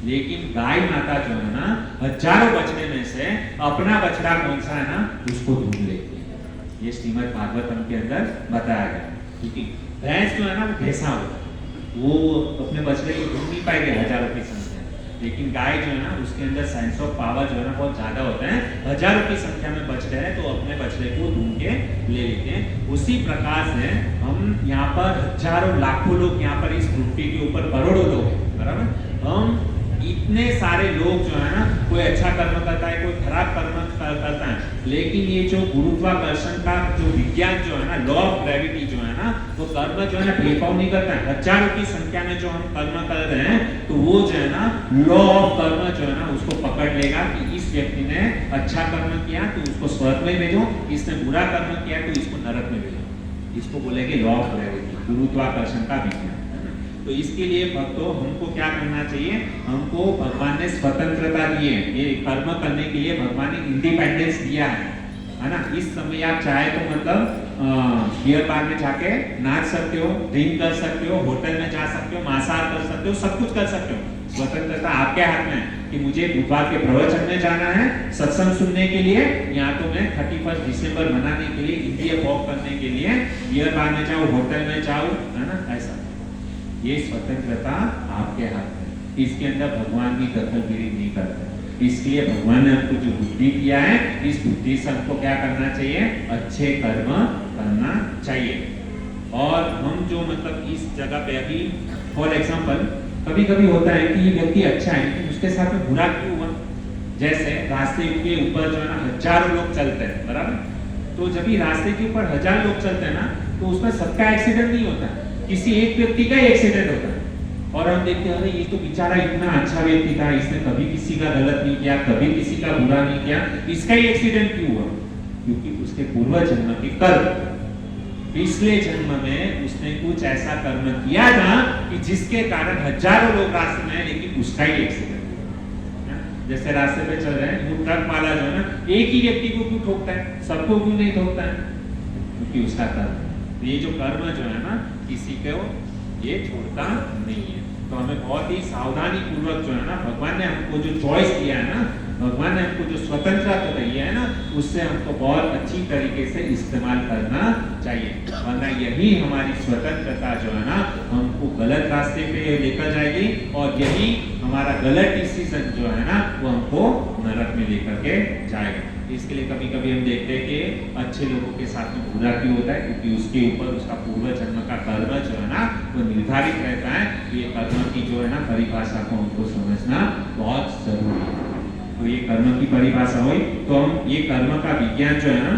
लेकिन गाय माता जो है ना हजारों बछड़े में से अपना बछड़ा कौन सा है ना उसको ढूंढ लेती है। ये श्रीमद् भागवतम के अंदर बताया गया। क्योंकि भैंस जो है ना वो भैंसा होता है, वो अपने बछड़े को ढूंढ नहीं पाएगी हजारों की संख्या, लेकिन गाय जो है ना उसके अंदर सेंस ऑफ पावर जो है ना बहुत ज्यादा होता है। हजारों की संख्या में बछड़े हैं तो अपने बछड़े को ढूंढ के ले लेते हैं। उसी प्रकार से हम यहाँ पर हजारों लाखों लोग यहाँ पर इस पृथ्वी के ऊपर करोड़ों लोग हैं, बराबर। हम इतने सारे लोग जो है ना कोई अच्छा कर्म करता है, कोई खराब कर्म करता है, लेकिन ये जो गुरुत्वाकर्षण का जो विज्ञान जो है ना लॉ ऑफ ग्रेविटी जो है ना वो कर्म जो है ना भेदभाव नहीं करता है। हजारों की संख्या में जो हम कर्म कर रहे हैं तो वो जो है ना लॉ ऑफ कर्म जो है ना उसको पकड़ लेगा कि इस व्यक्ति ने अच्छा कर्म किया तो उसको स्वर्ग में भेजो, इसने बुरा कर्म किया तो इसको नरक में भेजो। इसको बोलेंगे लॉ ऑफ ग्रेविटी, गुरुत्वाकर्षण का विज्ञान। तो इसके लिए भक्तों हमको क्या करना चाहिए, हमको भगवान ने स्वतंत्रता दी है, ये कर्म करने के लिए भगवान ने इंडिपेंडेंस दिया है ना। इस समय आप चाहे तो मतलब बियर बार में जाके नाच सकते हो, ड्रिंक कर सकते हो, होटल में जा सकते हो, मांसाहार कर सकते हो, सब कुछ कर सकते हो। स्वतंत्रता आपके हाथ में है कि मुझे बुधवार के प्रवचन में जाना है सत्संग सुनने के लिए, या तो मैं 31 दिसंबर मनाने के लिए इंडिया वॉक करने के लिए बियर बार में जाऊँ, होटल में जाऊँ, है ना। ऐसा ये स्वतंत्रता आपके हाथ में, इसके अंदर भगवान की दखलगिरी नहीं करते। इसलिए भगवान ने हमको जो बुद्धि दिया है, इस बुद्धि से हमको क्या करना चाहिए, अच्छे कर्म करना चाहिए। और हम जो मतलब इस जगह पे अभी फॉर एग्जाम्पल कभी कभी होता है कि ये व्यक्ति अच्छा है लेकिन उसके साथ में बुरा क्यों हुआ। जैसे रास्ते के ऊपर जो है ना हजारों लोग चलते हैं, बराबर। तो जब भी रास्ते के ऊपर 1000 लोग चलते हैं ना, तो उसमें सबका एक्सीडेंट नहीं होता, किसी एक व्यक्ति का ही एक्सीडेंट होता है। और हम देखते हैं अरे ये तो बेचारा इतना अच्छा व्यक्ति था, इसने कभी किसी का गलत नहीं किया, कभी किसी का बुरा नहीं किया, इसका ही एक्सीडेंट क्यों हुआ? क्योंकि उसके पूर्व जन्म के कर्म, पिछले जन्म में उसने कुछ ऐसा कर्म किया था कि जिसके कारण हजारों लोग रास्ते में, लेकिन उसका ही एक्सीडेंट हुआ। जैसे रास्ते पे चल रहे हैं, वो ट्रक वाला जो है ना, एक ही व्यक्ति को क्यों ठोकता है, सबको क्यों नहीं ठोकता है? क्योंकि उसका कर्म, ये जो कर्म जो है ना, किसी को ये छोड़ता नहीं है। तो हमें बहुत ही सावधानी पूर्वक जो है ना, भगवान ने हमको जो चॉइस दिया है ना, भगवान ने हमको जो स्वतंत्रता दी है ना, उससे हमको बहुत अच्छी तरीके से इस्तेमाल करना चाहिए। वरना यही हमारी स्वतंत्रता जो है ना, हमको गलत रास्ते पे लेकर जाएगी, और यही हमारा गलत डिसीजन जो है ना, वो हमको नरक में लेकर के जाएगा। इसके लिए कभी कभी हम देखते हैं कि अच्छे लोगों के साथ में बुरा क्यों होता है, क्योंकि उसके ऊपर उसका पूर्व जन्म का कर्म जो है ना, वो निर्धारित रहता है। ये कर्म की जो है ना परिभाषा को हमको समझना बहुत जरूरी है। तो ये कर्म की परिभाषा हुई, तो हम ये कर्म का विज्ञान जो है ना,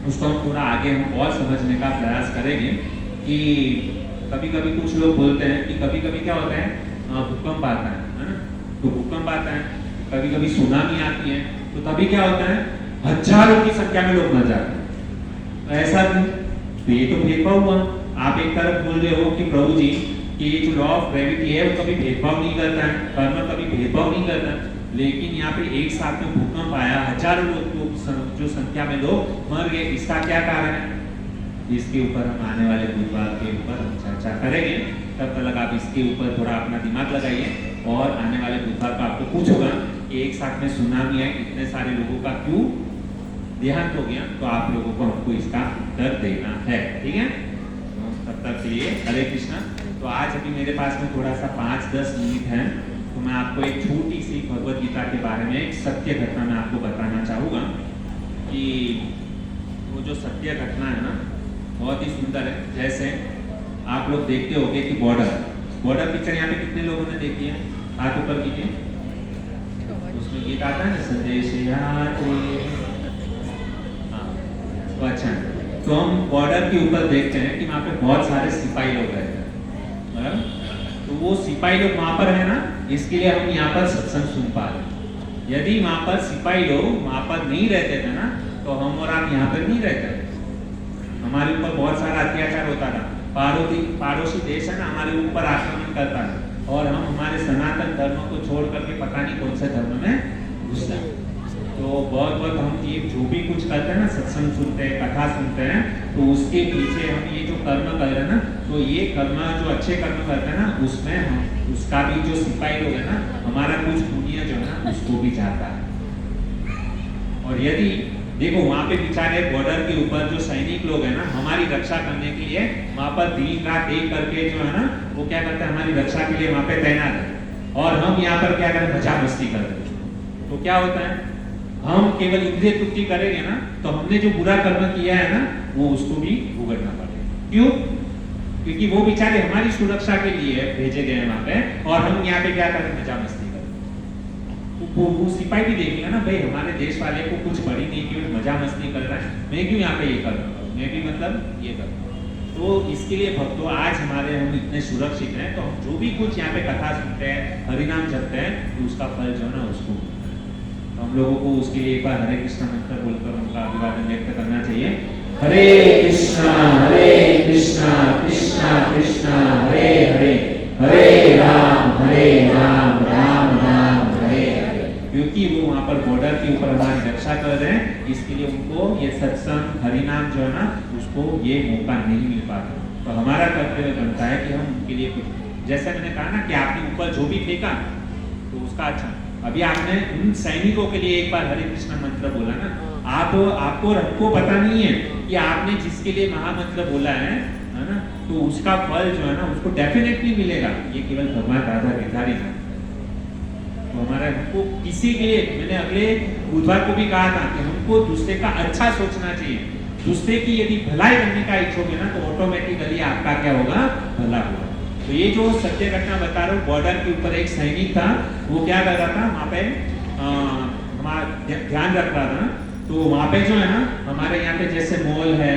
उसको हम थोड़ा आगे हम और समझने का प्रयास करेंगे। कि कभी कभी कुछ लोग बोलते हैं कि कभी कभी क्या होता है, भूकंप आता है ना, तो भूकंप आता है, कभी कभी सुनामी आती है, तो तभी क्या होता है, हजारों की संख्या में लोग मर जाते हैं। ऐसा क्यों? तो ये तो भेदभाव हुआ। आप एक तरफ बोल रहे हो कि प्रभु जी कि ये जो लॉ ऑफ ग्रेविटी है वो कभी भेदभाव नहीं करता है, कर्म कभी भेदभाव नहीं करता है, लेकिन यहाँ पे एक साथ में भूकंप आया, हजारों लोग जो संख्या में लोग मर गए, इसका क्या कारण है? इसके ऊपर हम आने वाले बुधवार के ऊपर हम चर्चा करेंगे। तब तक आप इसके ऊपर थोड़ा अपना दिमाग लगाइए, और आने वाले बुधवार को आपको पूछूंगा कि एक साथ में सुनामी है, इतने सारे लोगों का क्यों देहांत हो गया, तो आप लोगों को हमको इसका उत्तर देना है, ठीक है। तब तक के लिए हरे कृष्णा। तो आज अभी मेरे पास में थोड़ा सा 5-10 मिनट है, तो मैं आपको एक छोटी सी भगवद गीता के बारे में एक सत्य घटना मैं आपको बताना चाहूँगा। कि वो जो सत्य घटना है ना, बहुत ही सुंदर है। जैसे आप लोग देखते होंगे कि बॉर्डर पिक्चर यहाँ पे कितने लोगों ने देखी है, हाथ ऊपर कीजिए। उसमें गीत आता है ना, संदेश तो अच्छा, तो हम बॉर्डर के ऊपर देखते हैं कि वहाँ पे बहुत सारे सिपाही लोग रहते हैं, तो वो सिपाही लोग वहाँ पर है ना, इसके लिए हम यहाँ पर सत्संग सुन पा रहे हैं। यदि वहाँ पर सिपाही लोग वहाँ पर नहीं रहते थे ना, तो हम और आप यहाँ पर नहीं रहते, हमारे ऊपर बहुत सारा अत्याचार होता था। पड़ोसी देश है ना, हमारे ऊपर आक्रमण करता है, और हम हमारे सनातन धर्म को छोड़ करके पता नहीं कौन से धर्म में घुस जाते। तो बहुत हम ये जो भी कुछ करते हैं ना, सत्संग सुनते हैं, कथा सुनते हैं, तो उसके पीछे हम ये जो कर्म कर रहे हैं ना, तो ये कर्म जो अच्छे कर्म करते हैं ना, उसमें हम उसका भी जो सिपाही लोग है ना, हमारा कुछ पुण्य जो है ना, उसको भी जाता है। और यदि देखो वहाँ पे बेचारे बॉर्डर के ऊपर जो सैनिक लोग हैं ना, हमारी रक्षा करने के लिए वहाँ पर दिन रात एक करके जो है ना, वो क्या करते हैं, हमारी रक्षा के लिए वहाँ पे तैनात है, और हम यहाँ पर क्या करें, मजा मस्ती करते हैं। तो क्या होता है, हम केवल इंद्रिय तृप्ति करेंगे ना, तो हमने जो बुरा कर्म किया है ना, वो उसको भी भुगतना पड़ेगा। क्यों? क्योंकि वो बेचारे हमारी सुरक्षा के लिए भेजे गए हैं वहाँ पे, और हम यहाँ पे क्या करें, मजा मस्ती करें। वो सिपाही भी देखेगा ना, भाई हमारे देश वाले को कुछ बड़ी नहीं की, मजा मस्ती कर रहा है, मैं क्यों यहाँ पे ये कर रहा हूँ, मैं भी मतलब ये कर रहा हूँ। तो इसके लिए भक्तों आज हमारे हम इतने सुरक्षित हैं, तो हम जो भी कुछ यहाँ पे कथा सुनते हैं, हरिनाम जपते हैं, तो उसका फल जो है ना उसको, तो हम लोगों को उसके लिए एक बार हरे कृष्णा मंत्र बोलकर उनका अभिवादन व्यक्त करना चाहिए। हरे कृष्णा कृष्णा कृष्णा कृष्णा हरे के ऊपर हमारी रक्षा कर रहे हैं, इसके लिए उनको ये सत्संग हरिनाम जो है ना उसको ये मौका नहीं मिल पाता। तो हमारा कर्तव्य बनता है कि हम उनके लिए कुछ, जैसे मैंने कहा ना कि आपने ऊपर जो भी फेंका तो उसका अच्छा, अभी आपने उन सैनिकों के लिए एक बार हरे कृष्ण मंत्र बोला ना, आपको पता नहीं है कि आपने जिसके लिए महामंत्र बोला है ना, तो उसका फल जो है ना उसको डेफिनेटली मिलेगा, ये केवल भगवान राधा गिरधारी जानते हैं। तो हमारा हमको किसी के लिए, मैंने अगले बुधवार को भी कहा था कि हमको दूसरे का अच्छा सोचना चाहिए, दूसरे की यदि भलाई करने का इच्छोगे ना तो ऑटोमेटिकली आपका क्या होगा, भला होगा। तो ये जो सत्य घटना बता रहा हूँ, बॉर्डर के ऊपर एक सैनिक था, वो क्या कर रहा था वहाँ पे ध्यान रख रहा था। तो वहाँ पे जो है ना हमारे यहाँ पे जैसे मॉल है,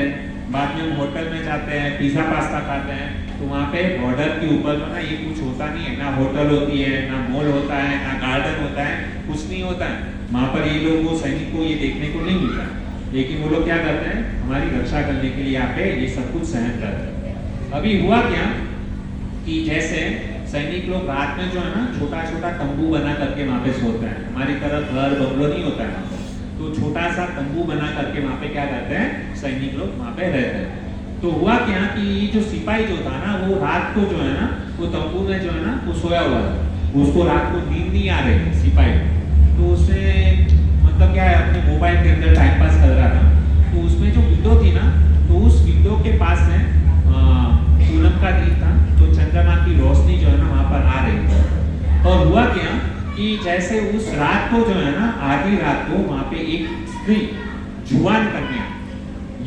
बाद में हम होटल में जाते हैं, पिज्जा पास्ता खाते हैं, तो वहाँ पे बॉर्डर के ऊपर जो ना ये कुछ होता नहीं है, ना होटल होती है, ना मॉल होता है, ना गार्डन होता है, कुछ नहीं होता है वहाँ पर। ये लोग वो सैनिक को ये देखने को नहीं मिलता, लेकिन वो लोग क्या करते हैं, हमारी रक्षा करने के लिए यहाँ पे ये सब कुछ सहन करते हैं। अभी हुआ क्या कि जैसे सैनिक लोग रात में जो है ना छोटा छोटा तंबू बना करके वहाँ पे सोते हैं, हमारी तरह घर बंगलो नहीं होता है, तो छोटा सा तंबू बना करके वहाँ पे क्या करते हैं, सैनिक लोग वहाँ पे रहते हैं। तो हुआ क्या कि जो सिपाही जो था ना वो रात को जो है ना वो तंबू में जो है ना वो सोया हुआ था, उसको रात को नींद नहीं आ रही थी सिपाही, तो उसे मतलब क्या है अपने मोबाइल के अंदर टाइम पास कर रहा था। तो उसमें जो विंडो थी ना, तो उस विंडो के पास में पूनम का दिन था, तो चंद्रमा की रोशनी जो है ना वहाँ पर आ रही थी। और हुआ क्या कि जैसे उस रात को जो है ना आधी रात को वहाँ पे एक स्त्री जुआन कन्या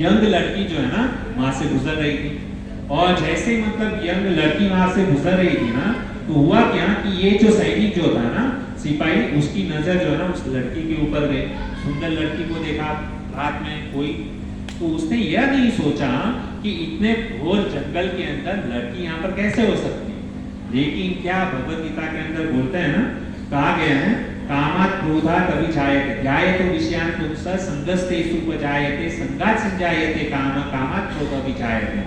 यंग लड़की जो है ना वहाँ से गुजर रही थी, और जैसे मतलब यंग लड़की वहाँ से गुजर रही थी ना, तो हुआ क्या कि ये जो सैनिक जो था ना सिपाही, उसकी नजर जो है ना उस लड़की के ऊपर गई, सुंदर लड़की को देखा रात में कोई, तो उसने यह नहीं सोचा कि इतने घोर जंगल के अंदर लड़की यहाँ पर कैसे हो सकती है। लेकिन क्या भगवत गीता के अंदर बोलते हैं ना, कहा गया है कामात् क्रोधात् अभिजायते ध्यायतो विषयान् पुंसः संगस्तेषु उपजायते संगात् संजायते कामात् क्रोधः अभिजायते।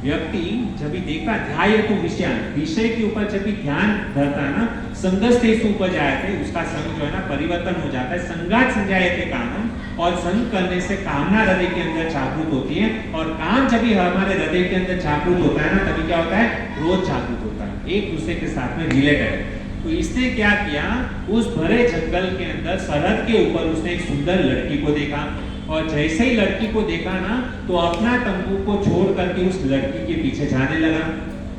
व्यक्ति जब भी देखता ध्यायतो विषयान्, विषय के ऊपर जब भी ध्यान धरता है ना, संगस्तेषु उपजायते, उसका संग जो है ना परिवर्तन हो जाता है, संगात् संजायते कामम्, और संग करने से कामना हृदय के अंदर जागृत होती है, और काम जब भी हमारे हृदय के अंदर जागृत होता है ना तभी क्या होता है, क्रोध जागृत होता है, एक दूसरे के साथ में रिलेटेड है। तो इसने क्या किया, उस भरे जंगल के अंदर सरहद के ऊपर उसने एक सुंदर लड़की को देखा, और जैसे ही लड़की को देखा ना तो अपना तंबू को छोड़ करके उस लड़की के पीछे जाने लगा,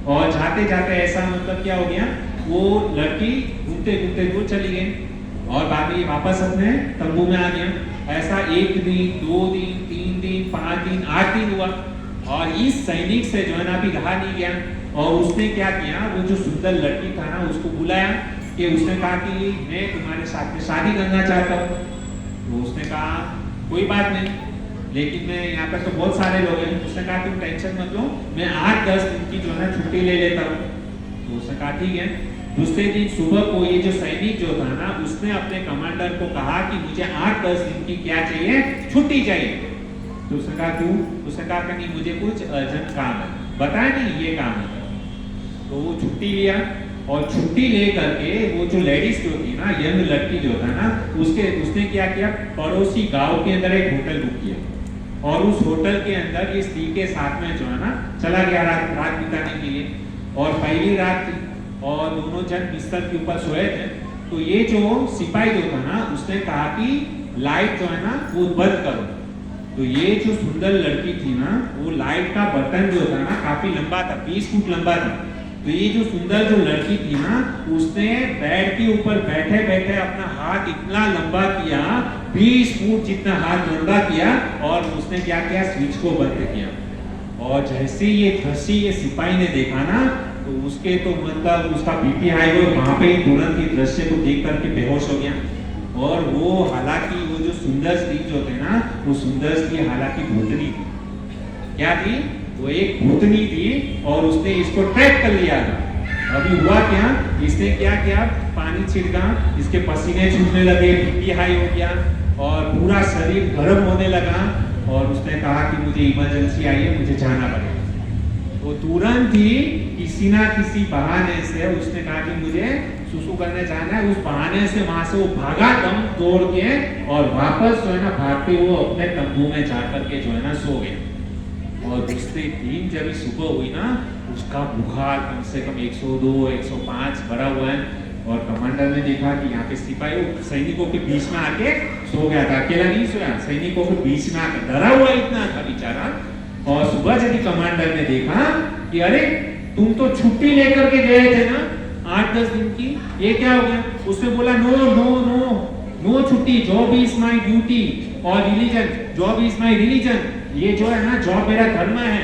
और जाते जाते ऐसा मतलब क्या हो गया, वो लड़की घूमते घूमते दूर चली गई, और बाद में वापस अपने तंबू में आ गया। ऐसा 1 दिन 2 दिन 3 दिन 5 दिन 8 दिन हुआ, और इस सैनिक से जो है ना अभी रहा नहीं गया, और उसने क्या किया, वो जो सुंदर लड़की था ना उसको बुलाया, कि उसने कहा कि मैं तुम्हारे साथ में शादी करना चाहता हूँ। तो उसने कहा कोई बात नहीं, लेकिन मैं यहाँ पर तो बहुत सारे लोग हैं। उसने कहा तुम टेंशन मत लो, मैं 8-10 दिन की जो है ना छुट्टी ले लेता हूँ। तो उसने कहा ठीक है। दूसरे दिन सुबह को ये जो सैनिक जो था ना उसने अपने कमांडर को कहा कि मुझे 8-10 दिन की क्या चाहिए, छुट्टी चाहिए। तो उसने कहा क्यों? उसने कहा कि नहीं मुझे कुछ अर्जेंट काम है, बताया नहीं ये काम है। तो वो छुट्टी लिया, और छुट्टी ले करके वो जो लेडीज जो थी ना, यंग लड़की जो था ना, उसने क्या किया, पड़ोसी गांव के अंदर एक होटल बुक किया, और उस होटल के अंदर ये स्त्री के साथ में जो है ना चला गया रात बिताने के लिए। और पहली रात थी और दोनों जन बिस्तर के ऊपर सोए थे। तो ये जो सिपाही जो था ना उसने कहा कि लाइट जो है ना वो बंद करो। तो ये जो सुंदर लड़की थी ना, वो लाइट का बटन जो था ना काफी लंबा था, 20 फुट लंबा था। तो ये जो सुंदर जो लड़की थी ना, उसने बेड के ऊपर बैठे बैठे अपना हाथ इतना लंबा किया, 20 फुट जितना हाथ लंबा किया, और उसने क्या किया, स्विच को बंद किया। और जैसे ये दृश्य ये सिपाही ने देखा ना, तो उसके तो मतलब उसका बीपी हाई हुआ, वहां पे ही तुरंत ही दृश्य को देख करके बेहोश हो गया। और वो हालांकि वो जो सुंदर स्त्री जो थे ना, वो सुंदर स्त्री हालांकि भूतनी थी। क्या थी? वो एक भूतनी थी, और उसने इसको ट्रैप कर लिया था। अभी हुआ क्या, इसने क्या किया, पानी छिड़का, इसके पसीने छूटने लगे, बीपी हाई हो गया, और पूरा शरीर गर्म होने लगा, और उसने कहा कि मुझे इमरजेंसी आई है, मुझे जाना पड़ेगा। तो तुरंत ही किसी किसी ना किसी बहाने से उसने कहा कि मुझे सुसु करने जाना है, उस बहाने से वहां से वो भागा दम तोड़ के और वापस जो है ना भागते हुए अपने तंबू में जाकर के जो है ना सो गया। और दूसरे दिन जब सुबह हुई ना, उसका बुखार कम से कम 102 105 भरा हुआ है। और कमांडर ने देखा कि यहाँ पे सिपाही सैनिकों के बीच में आके सो गया था, अकेला नहीं सोया, सैनिकों के बीच में आकर डरा हुआ इतना था बेचारा। और सुबह जब कमांडर ने देखा कि अरे तुम तो छुट्टी लेकर के गए थे ना 8-10 दिन की, ये क्या हो गया? उसने बोला नो नो नो नो छुट्टी, जॉब इज माय ड्यूटी और religion, job is my religion, ये जो है ना जॉब मेरा धर्म है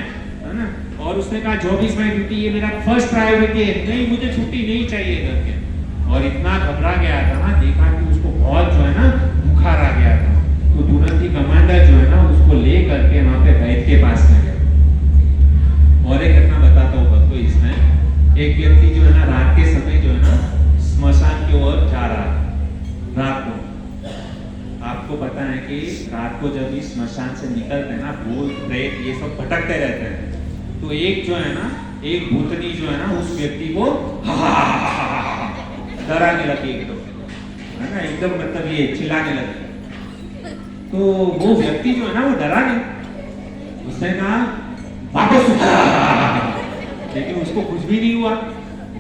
ना। और उसने कहा जॉब इज माय ड्यूटी, ये मेरा फर्स्ट प्रायोरिटी है, नहीं मुझे छुट्टी नहीं चाहिए करके। और इतना घबरा गया था ना, देखा कि उसको बहुत जो है ना बुखार आ गया था, तो तुरंत ही कमांडर जो है ना उसको ले करके वहां पे वैद्य के पास में गया। और एक घटना बताता हूँ आपको, इसमें एक व्यक्ति जो है ना रात के समय जो है ना स्मशान की ओर जा रहा है। रात को आपको पता है कि रात को जब इस स्मशान से निकलते हैं ना, भूत प्रेत ये सब भटकते रहते हैं। तो एक जो है ना, एक भूतनी जो है ना उस व्यक्ति को डराने लगी एकदम, है ना, एकदम मतलब ये चिल्लाने लगी। तो वो व्यक्ति जो है ना वो डरा नहीं, उसने कहा वापस, लेकिन उसको कुछ भी नहीं हुआ,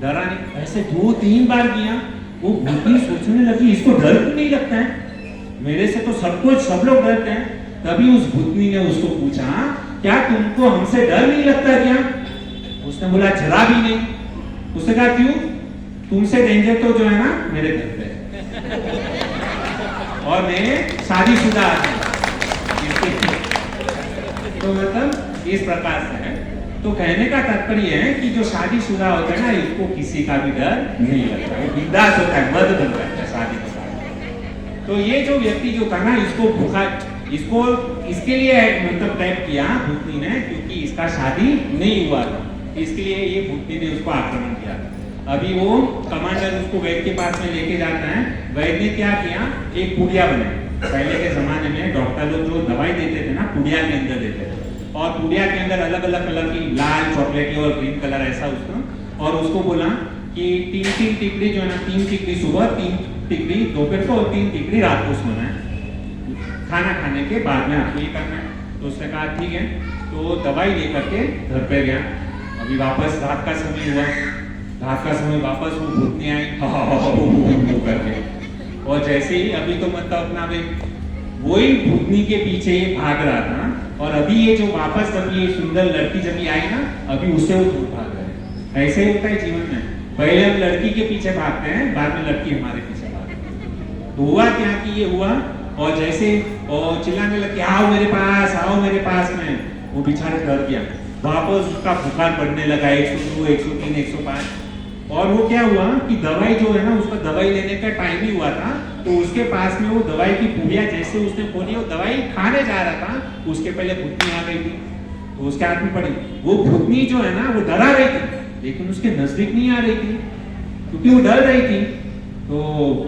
डरा नहीं। ऐसे 2-3 बार किया, वो भूतनी सोचने लगी इसको डर क्यों नहीं लगता है, मेरे से तो सब लोग डरते हैं। तभी उस भूतनी ने उसको पूछा क्या तुमको हमसे डर नहीं लगता क्या? उसने बोला जरा भी नहीं। उसने कहा क्यों? तुमसे डेंजर तो जो है ना मेरे घर पे और मैं शादीशुदा आदमी। तो मतलब इस प्रकार से है। तो कहने का तात्पर्य है कि जो शादीशुदा होता है ना, इसको किसी का भी डर नहीं लगता, वो बिंदास होता है, मर्द बन जाता है शादी के बाद। तो ये जो व्यक्ति जो था ना, इसको बुखार, इसको इसके लिए मतलब टैप किया भूतनी ने, क्योंकि इसका शादी नहीं हुआ था, इसके लिए ये भूतनी ने उसको आक्रमण किया। अभी वो कमांडर उसको वैद्य के पास में लेके जाता है। वैद्य ने क्या किया, एक पुड़िया बनाई। पहले के जमाने में डॉक्टर लोग जो दवाई देते थे ना, पुड़िया के अंदर देते थे, और पुड़िया के अंदर अलग अलग कलर की, लाल, चॉकलेटी और ग्रीन कलर ऐसा उसको, और उसको बोला कि 3-3 टिकड़ी जो है ना, 3 टिकड़ी सुबह, 3 टिकड़ी दोपहर को और 3 टिकड़ी रात को सोना है, खाना खाने के बाद में आपको ये करना है। तो उसने कहा ठीक है। तो दवाई लेकर के घर पे गया। अभी वापस रात का समय हुआ, रात का समय वापस वो भूतनी आई करके, और जैसे ही अभी तो मतलब अपना वही भूतनी के पीछे ये भाग रहा था, और अभी ये जो वापस जब ये सुंदर लड़की जब आई ना, अभी उससे वो दूर भाग रहे हैं। ऐसे ही होता है जीवन में, पहले हम लड़की के पीछे भागते हैं, बाद में लड़की हमारे पीछे भागती है। तो हुआ क्या कि ये हुआ, और जैसे और चिल्लाने लगे आओ मेरे पास, आओ मेरे पास में, वो बेचारा डर गया। वापस उसका बुखार बढ़ने लगा 102 103 105। और वो क्या हुआ कि दवाई जो है ना, उसका दवाई लेने का टाइम ही हुआ था, तो उसके पास में वो दवाई की पुड़िया जैसे उसने खोली, वो दवाई खाने जा रहा था, उसके पहले भूतनी आ गई थी, तो उसके हाथ में पड़ी। वो भूतनी जो है ना वो डरा रही थी, लेकिन उसके नजदीक नहीं आ रही थी, क्योंकि वो डर रही थी। तो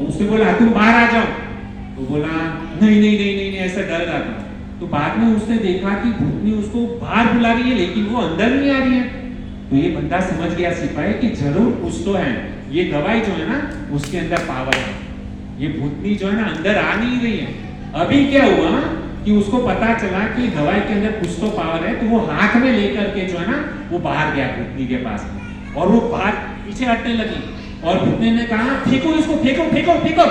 उसने बोला तुम बाहर आ जाओ, तो बोला नहीं नहीं नहीं नहीं, नहीं ऐसा डर रहा था। तो बाद में उसने देखा कि भूतनी उसको बाहर बुला रही है, लेकिन वो अंदर नहीं आ रही है। तो ये बंदा समझ गया सिपाही कि जरूर कुछ तो है, ये दवाई जो है ना उसके अंदर पावर है, ये भूतनी जो है ना अंदर आ नहीं रही है। अभी क्या हुआ कि उसको पता चला कि दवाई के अंदर कुछ तो पावर है, तो वो हाथ में लेकर के जो है ना वो बाहर गया भूतनी के पास में, और वो बाहर पीछे हटने लगी, और भूतनी ने कहा फेंको इसको, फेंको फेंको फेंको।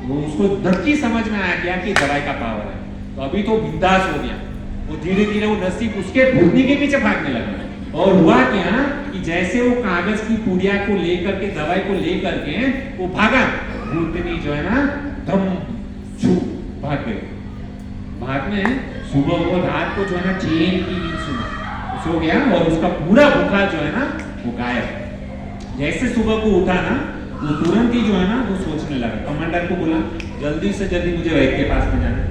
वो उसको धक्की समझ में आ गया कि दवाई का पावर है, तो अभी तो बिंदास हो गया। वो धीरे धीरे वो नसीब उसके भूतनी के पीछे भागने लगा। और हुआ क्या कि जैसे वो कागज की पुड़िया को लेकर के, दवाई को लेकर के वो भागा, भूतनी जो है ना धम छू भाग गई। बाद में सुबह वो रात को जो है ना चैन की नींद सुना, सो गया, और उसका पूरा बुखार जो है ना वो गायब। जैसे सुबह को उठा ना, वो तुरंत ही जो है ना वो सोचने लगा। कमांडर को बोला जल्दी से जल्दी मुझे वैद्य के पास में जाना है।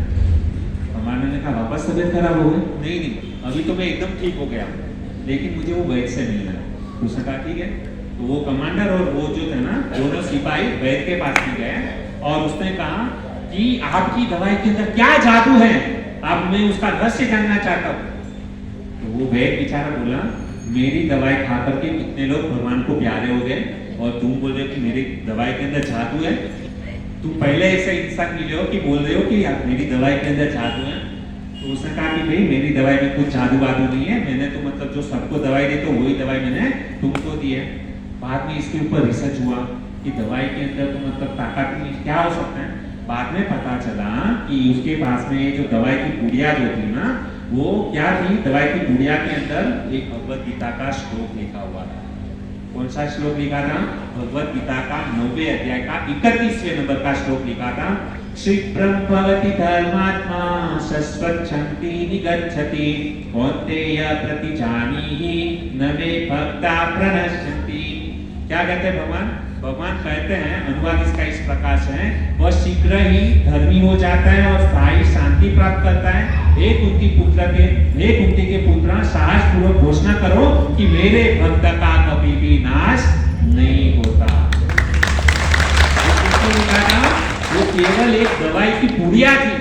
कमांडर ने कहा वापस तबीयत खराब हो गई? नहीं नहीं, अभी तो मैं एकदम ठीक हो गया, लेकिन मुझे वो वैद्य से मिलना है। उसने कहा ठीक है। तो वो कमांडर और वो जो थे ना दोनों सिपाही वैद्य के पास में गए, और उसने कहा कि आपकी दवाई के अंदर क्या जादू है, अब मैं उसका रहस्य जानना चाहता हूँ। तो वो वैद्य बेचारा बोला मेरी दवाई खा करके कितने लोग भगवान को प्यारे हो गए, और तुम बोल रहे हो कि मेरी दवाई के अंदर जादू है। तुम पहले ऐसे इंसान मिले हो कि बोल रहे हो कि मेरी दवाई के अंदर जादू है। तो उसने कहा कि भाई मेरी दवाई में कुछ जादू वादू नहीं है, मैंने तो मतलब जो सबको दवाई दी तो वही दवाई मैंने तुमको दी है। बाद में इसके ऊपर रिसर्च हुआ कि दवाई के अंदर तो मतलब ताकत नहीं, क्या हो सकता है। बाद में पता चला कि उसके पास में जो दवाई की गुड़िया जो थी ना, वो क्या थी, दवाई की गुड़िया के अंदर एक भगवत गीता का श्लोक लिखा हुआ था। कौन सा श्लोक लिखा था? भगवत गीता का 9वें अध्याय का 31वें नंबर का श्लोक लिखा था। क्षिप्रं भवति धर्मात्मा शश्वच्छन्ति निगच्छति कौन्तेय प्रतिजानीहि न मे भक्ता प्रणश्यन्ति। क्या कहते हैं भगवान? भगवान कहते हैं, अनुवाद इसका इस प्रकार से है, वह शीघ्र ही धर्मी हो जाता है और स्थायी शांति प्राप्त करता है। हे कुंती के पुत्र साहस पूर्वक घोषणा करो कि मेरे भक्त का कभी भी नाश नहीं होता। वो केवल एक दवाई की पुड़िया थी,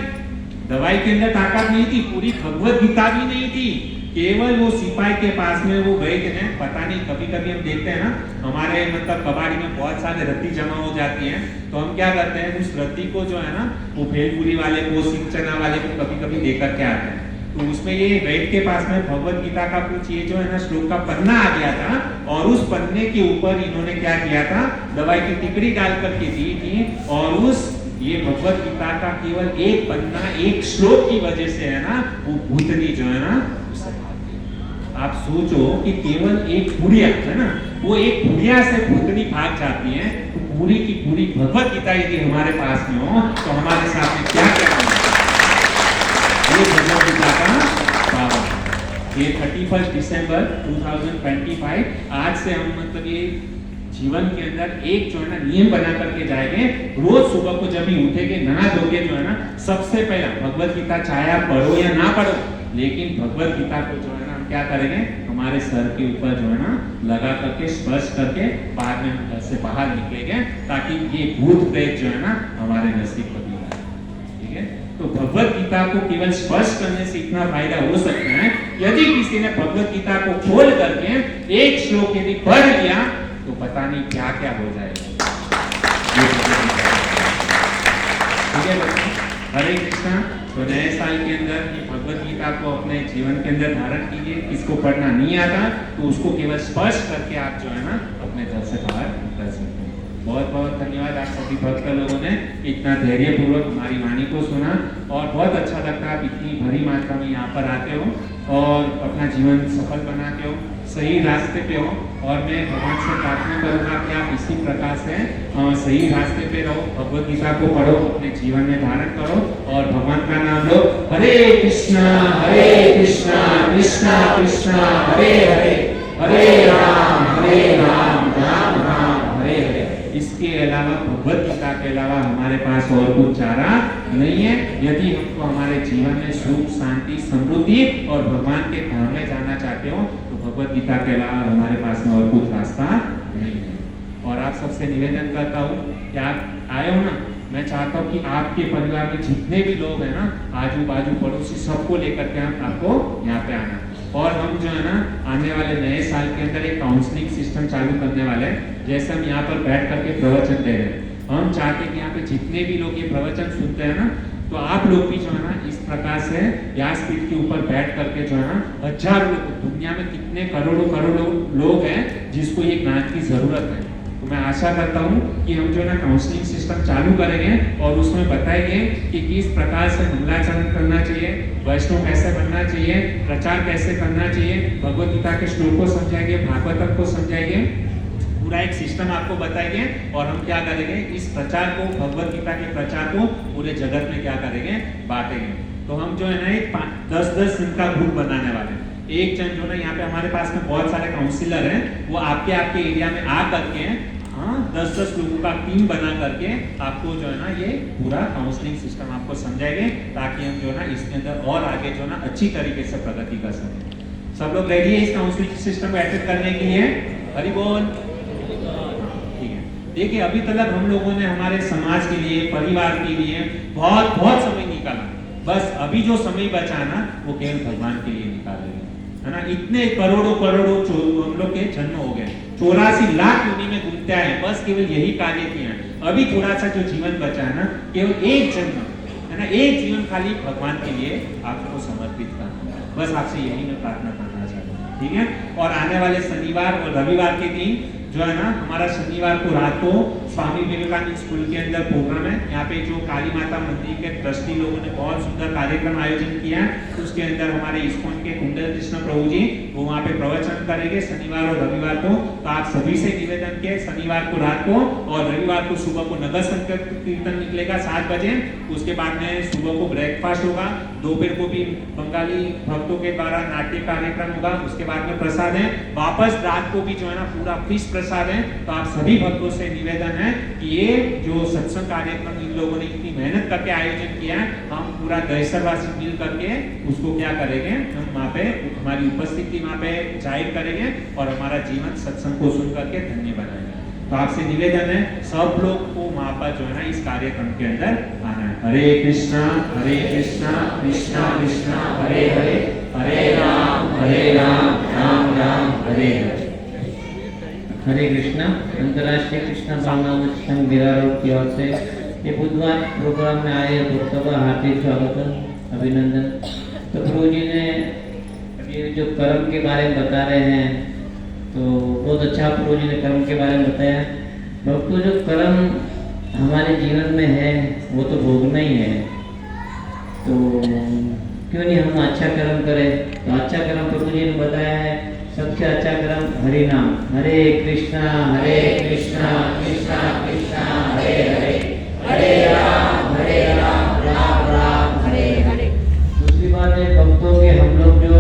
दवाई के अंदर ताकत नहीं थी, पूरी भगवत गीता भी नहीं थी। केवल वो सिपाही के पास में वो गए थे ना, पता नहीं कभी कभी हम देखते हैं ना, हमारे मतलब कबाड़ी में बहुत सारे रत्ती जमा हो जाती हैं, तो हम क्या करते हैं, उस रत्ती को जो है ना, वो भेलपुरी वाले को, सिंचना वाले को कभी कभी देकर के आते हैं। तो उसमें ये वैद्य के पास में भगवत गीता का कुछ ये जो है ना श्लोक का पन्ना आ गया था, और उस पन्ने के ऊपर इन्होंने क्या किया था, दवाई की टिकड़ी डाल करके दी थी, और उस ये भगवत गीता का केवल एक पन्ना, एक श्लोक की वजह से है ना, वो भूतनी जो है ना, आप सोचो कि केवल एक बुढ़िया है ना, वो एक बुढ़िया से भूतनी भाग जाती है, तो पूरी की पूरी भगवत गीता यदि हमारे पास में हो तो हमारे साथ में क्या क्या करना है। ये भगवत गीता का पावर। ये 31 दिसंबर 2025 आज से हम मतलब ये जीवन के अंदर एक जो है ना नियम बना करके जाएंगे। रोज सुबह को जब भी उठेंगे, नहा धोके जो है ना, सबसे पहला भगवत गीता चाहे आप पढ़ो या ना पढ़ो, लेकिन भगवत गीता को जो है ना हम क्या करेंगे, हमारे सर के ऊपर जो है ना लगा करके स्पर्श करके बाद में हम घर से बाहर निकलेंगे, ताकि ये भूत प्रेत जो है ना हमारे नसीब को नहीं आए। ठीक है, तो भगवत गीता को केवल स्पर्श करने से इतना फायदा हो सकता है, यदि किसी ने भगवत गीता को खोल करके एक श्लोक यदि पढ़ लिया तो पता नहीं क्या क्या हो जाएगा। ठीक है बच्चों, हरे कृष्णा। तो नए साल के अंदर ये भगवत गीता को अपने जीवन के अंदर धारण कीजिए। किसको पढ़ना नहीं आता तो उसको केवल स्पर्श करके आप जो है ना अपने घर से बाहर कर सकते हैं। बहुत बहुत धन्यवाद आप सभी भक्त लोगों ने इतना धैर्यपूर्वक हमारी वाणी को सुना, और बहुत अच्छा लगता है आप इतनी भरी मात्रा में यहाँ पर आते हो और अपना जीवन सफल बनाते हो, सही रास्ते पे हो। और मैं भगवान से प्रार्थना करूंगा कि आप इसी प्रकार से सही रास्ते पे रहो, भगवत गीता को पढ़ो, अपने जीवन में धारण करो और भगवान का नाम लो। हरे कृष्णा कृष्णा कृष्णा हरे हरे, हरे राम राम राम हरे हरे। इसके अलावा भगवत गीता के अलावा हमारे पास और कुछ चारा नहीं है। यदि हमको हमारे जीवन में सुख शांति समृद्धि और भगवान के धाम में जाना चाहते हो तो भगवत गीता के अलावा हमारे पास में और कुछ रास्ता नहीं है। और आप सबसे निवेदन करता हूँ कि आप आए हो ना, मैं चाहता हूँ कि आपके परिवार में जितने भी लोग हैं ना, आजू बाजू पड़ोसी, सबको लेकर के आपको यहाँ पे आना। और हम जो है ना आने वाले नए साल के अंदर एक काउंसलिंग सिस्टम चालू करने वाले हैं। जैसे हम यहाँ पर बैठ करके प्रवचन दे रहे हैं, हम चाहते हैं कि यहाँ पे जितने भी लोग ये प्रवचन सुनते हैं ना, तो आप लोग भी जो है ना इस प्रकार से व्यासपीठ के ऊपर बैठ करके जो है ना, हजारों लोग, दुनिया में कितने करोड़ों लोग हैं जिसको ये ज्ञान की जरूरत है। तो मैं आशा करता हूँ कि हम जो है ना काउंसलिंग सिस्टम चालू करेंगे और उसमें बताएंगे कि किस प्रकार से मंगलाचरण करना चाहिए, वैष्णव कैसे बनना चाहिए, प्रचार कैसे करना चाहिए, भगवत गीता के श्लोक को समझाएंगे, भागवतम को समझाएंगे, पूरा एक सिस्टम आपको बताएंगे। और हम क्या करेंगे, इस प्रचार को, भगवत गीता के प्रचार को पूरे जगत में क्या करेंगे, बांटेंगे। तो हम जो है ना एक 10-10 दिन का ग्रुप बनाने वाले हैं। एक जन जो ना यहाँ पे हमारे पास में बहुत सारे काउंसिलर हैं, वो आपके एरिया में आ करके 10-10 लोगों का टीम बना करके आपको जो है ना ये पूरा काउंसलिंग सिस्टम आपको समझाएंगे, ताकि हम जो है ना इसके अंदर और आगे जो है ना अच्छी तरीके से प्रगति कर सकें। सब लोग रेडी है इस काउंसलिंग सिस्टम को अटेंड करने के लिए? हरि बोल। ठीक है, देखिए अभी तक हम लोगों ने हमारे समाज के लिए, परिवार के लिए बहुत समय निकाला, बस अभी जो समय बचा ना वो केवल भगवान के लिए निकालेंगे। है ना, इतने करोड़ों करोड़ों हम लोग के जन्म हो गए, 84 लाख योनि में घूमते आए, बस केवल यही कार्य किए हैं। अभी थोड़ा सा जो जीवन बचा है ना, केवल एक जन्म है ना, एक जीवन खाली भगवान के लिए आपको समर्पित करना है। बस आपसे यही मैं प्रार्थना करना चाहता हूँ, ठीक है। और आने वाले शनिवार और रविवार के दिन जो है ना, हमारा शनिवार को रात को स्वामी विवेकानंद स्कूल के अंदर प्रोग्राम है। यहाँ पे जो काली माता मंदिर के ट्रस्टी लोगों ने बहुत सुंदर कार्यक्रम आयोजन किया है। उसके अंदर हमारे इस्कॉन के कुंडल कृष्ण प्रभु जी वो वहाँ पे प्रवचन करेंगे शनिवार और रविवार को। तो आप सभी से निवेदन के शनिवार को रात को और रविवार को सुबह को नगर संकीर्तन कीर्तन निकलेगा 7 बजे। उसके बाद में सुबह को ब्रेकफास्ट होगा, दोपहर को भी बंगाली भक्तों के द्वारा नाट्य कार्यक्रम होगा, उसके बाद में प्रसाद है, वापस रात को भी जो है ना पूरा फिश प्रसाद है। तो आप सभी भक्तों से निवेदन है कि ये जो सत्संग कार्यक्रम इन लोगों ने इतनी मेहनत करके आयोजन किया है, हम पूरा दहशतवासी मिल करके उसको क्या करेंगे, हम वहाँ पे हमारी उपस्थिति वहाँ पे जाहिर करेंगे और हमारा जीवन सत्संग को सुन करके धन्य बनाएंगे। तो आपसे निवेदन है सब लोग को वहाँ पर जो है ना इस कार्यक्रम के अंदर आना है। हरे कृष्णा कृष्णा कृष्णा हरे हरे, हरे राम राम राम हरे हरे। हरे कृष्णा। अंतर्राष्ट्रीय कृष्णा भावना संघ बिरार की ओर से ये बुधवार प्रोग्राम में आए भक्तों का हार्दिक स्वागत, अभिनंदन। तो प्रभु जी ने ये जो कर्म के बारे में बता रहे हैं, तो बहुत अच्छा प्रभु जी ने कर्म के बारे में बताया। भक्तों, जो कर्म हमारे जीवन में है वो तो भोगना ही है, तो क्यों नहीं हम अच्छा कर्म करें। तो अच्छा कर्म प्रभु जी ने बताया है, सबसे अच्छा कर्म हरि नाम। हरे कृष्णा कृष्णा कृष्णा हरे हरे, हरे राम राम राम हरे हरे। दूसरी बात है भक्तों के, हम लोग जो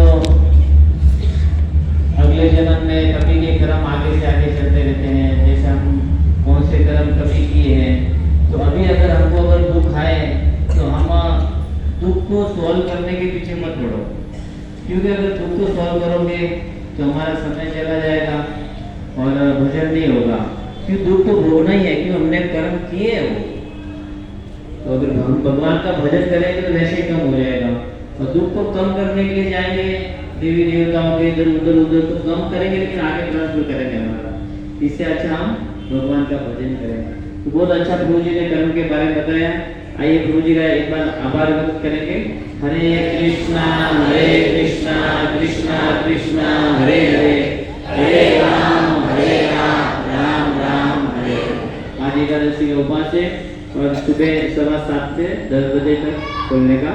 अगले जन्म में कभी के कर्म आगे से आगे चलते रहते हैं, जैसे हम कौन से कर्म कभी किए हैं। तो अभी अगर हमको अगर दुख आए तो हम दुख को सॉल्व करने के पीछे मत पड़ो, क्योंकि अगर दुख को सॉल्व करोगे तो हमारा समय चला जाएगा और भजन नहीं होगा। क्यों, दुख तो भोगना ही है, क्यों हमने कर्म किए वो। तो अगर हम भगवान का भजन करेंगे तो वैसे ही कम हो जाएगा। और दुख को कम करने के लिए जाएंगे देवी देवताओं के इधर उधर तो कम करेंगे, लेकिन आगे ट्रांसफर करेंगे हमारा। इससे अच्छा हम भगवान का भजन करेंगे। तो बहुत अच्छा प्रभु जी ने कर्म के बारे में बताया। आइए प्रभु जी का एक बार आभार व्यक्त करेंगे। हरे कृष्णा कृष्णा कृष्णा हरे हरे, हरे राम राम राम हरे। आज एकादशी के उपास है और सुबह 7:15 से 10 बजे तक खोलने का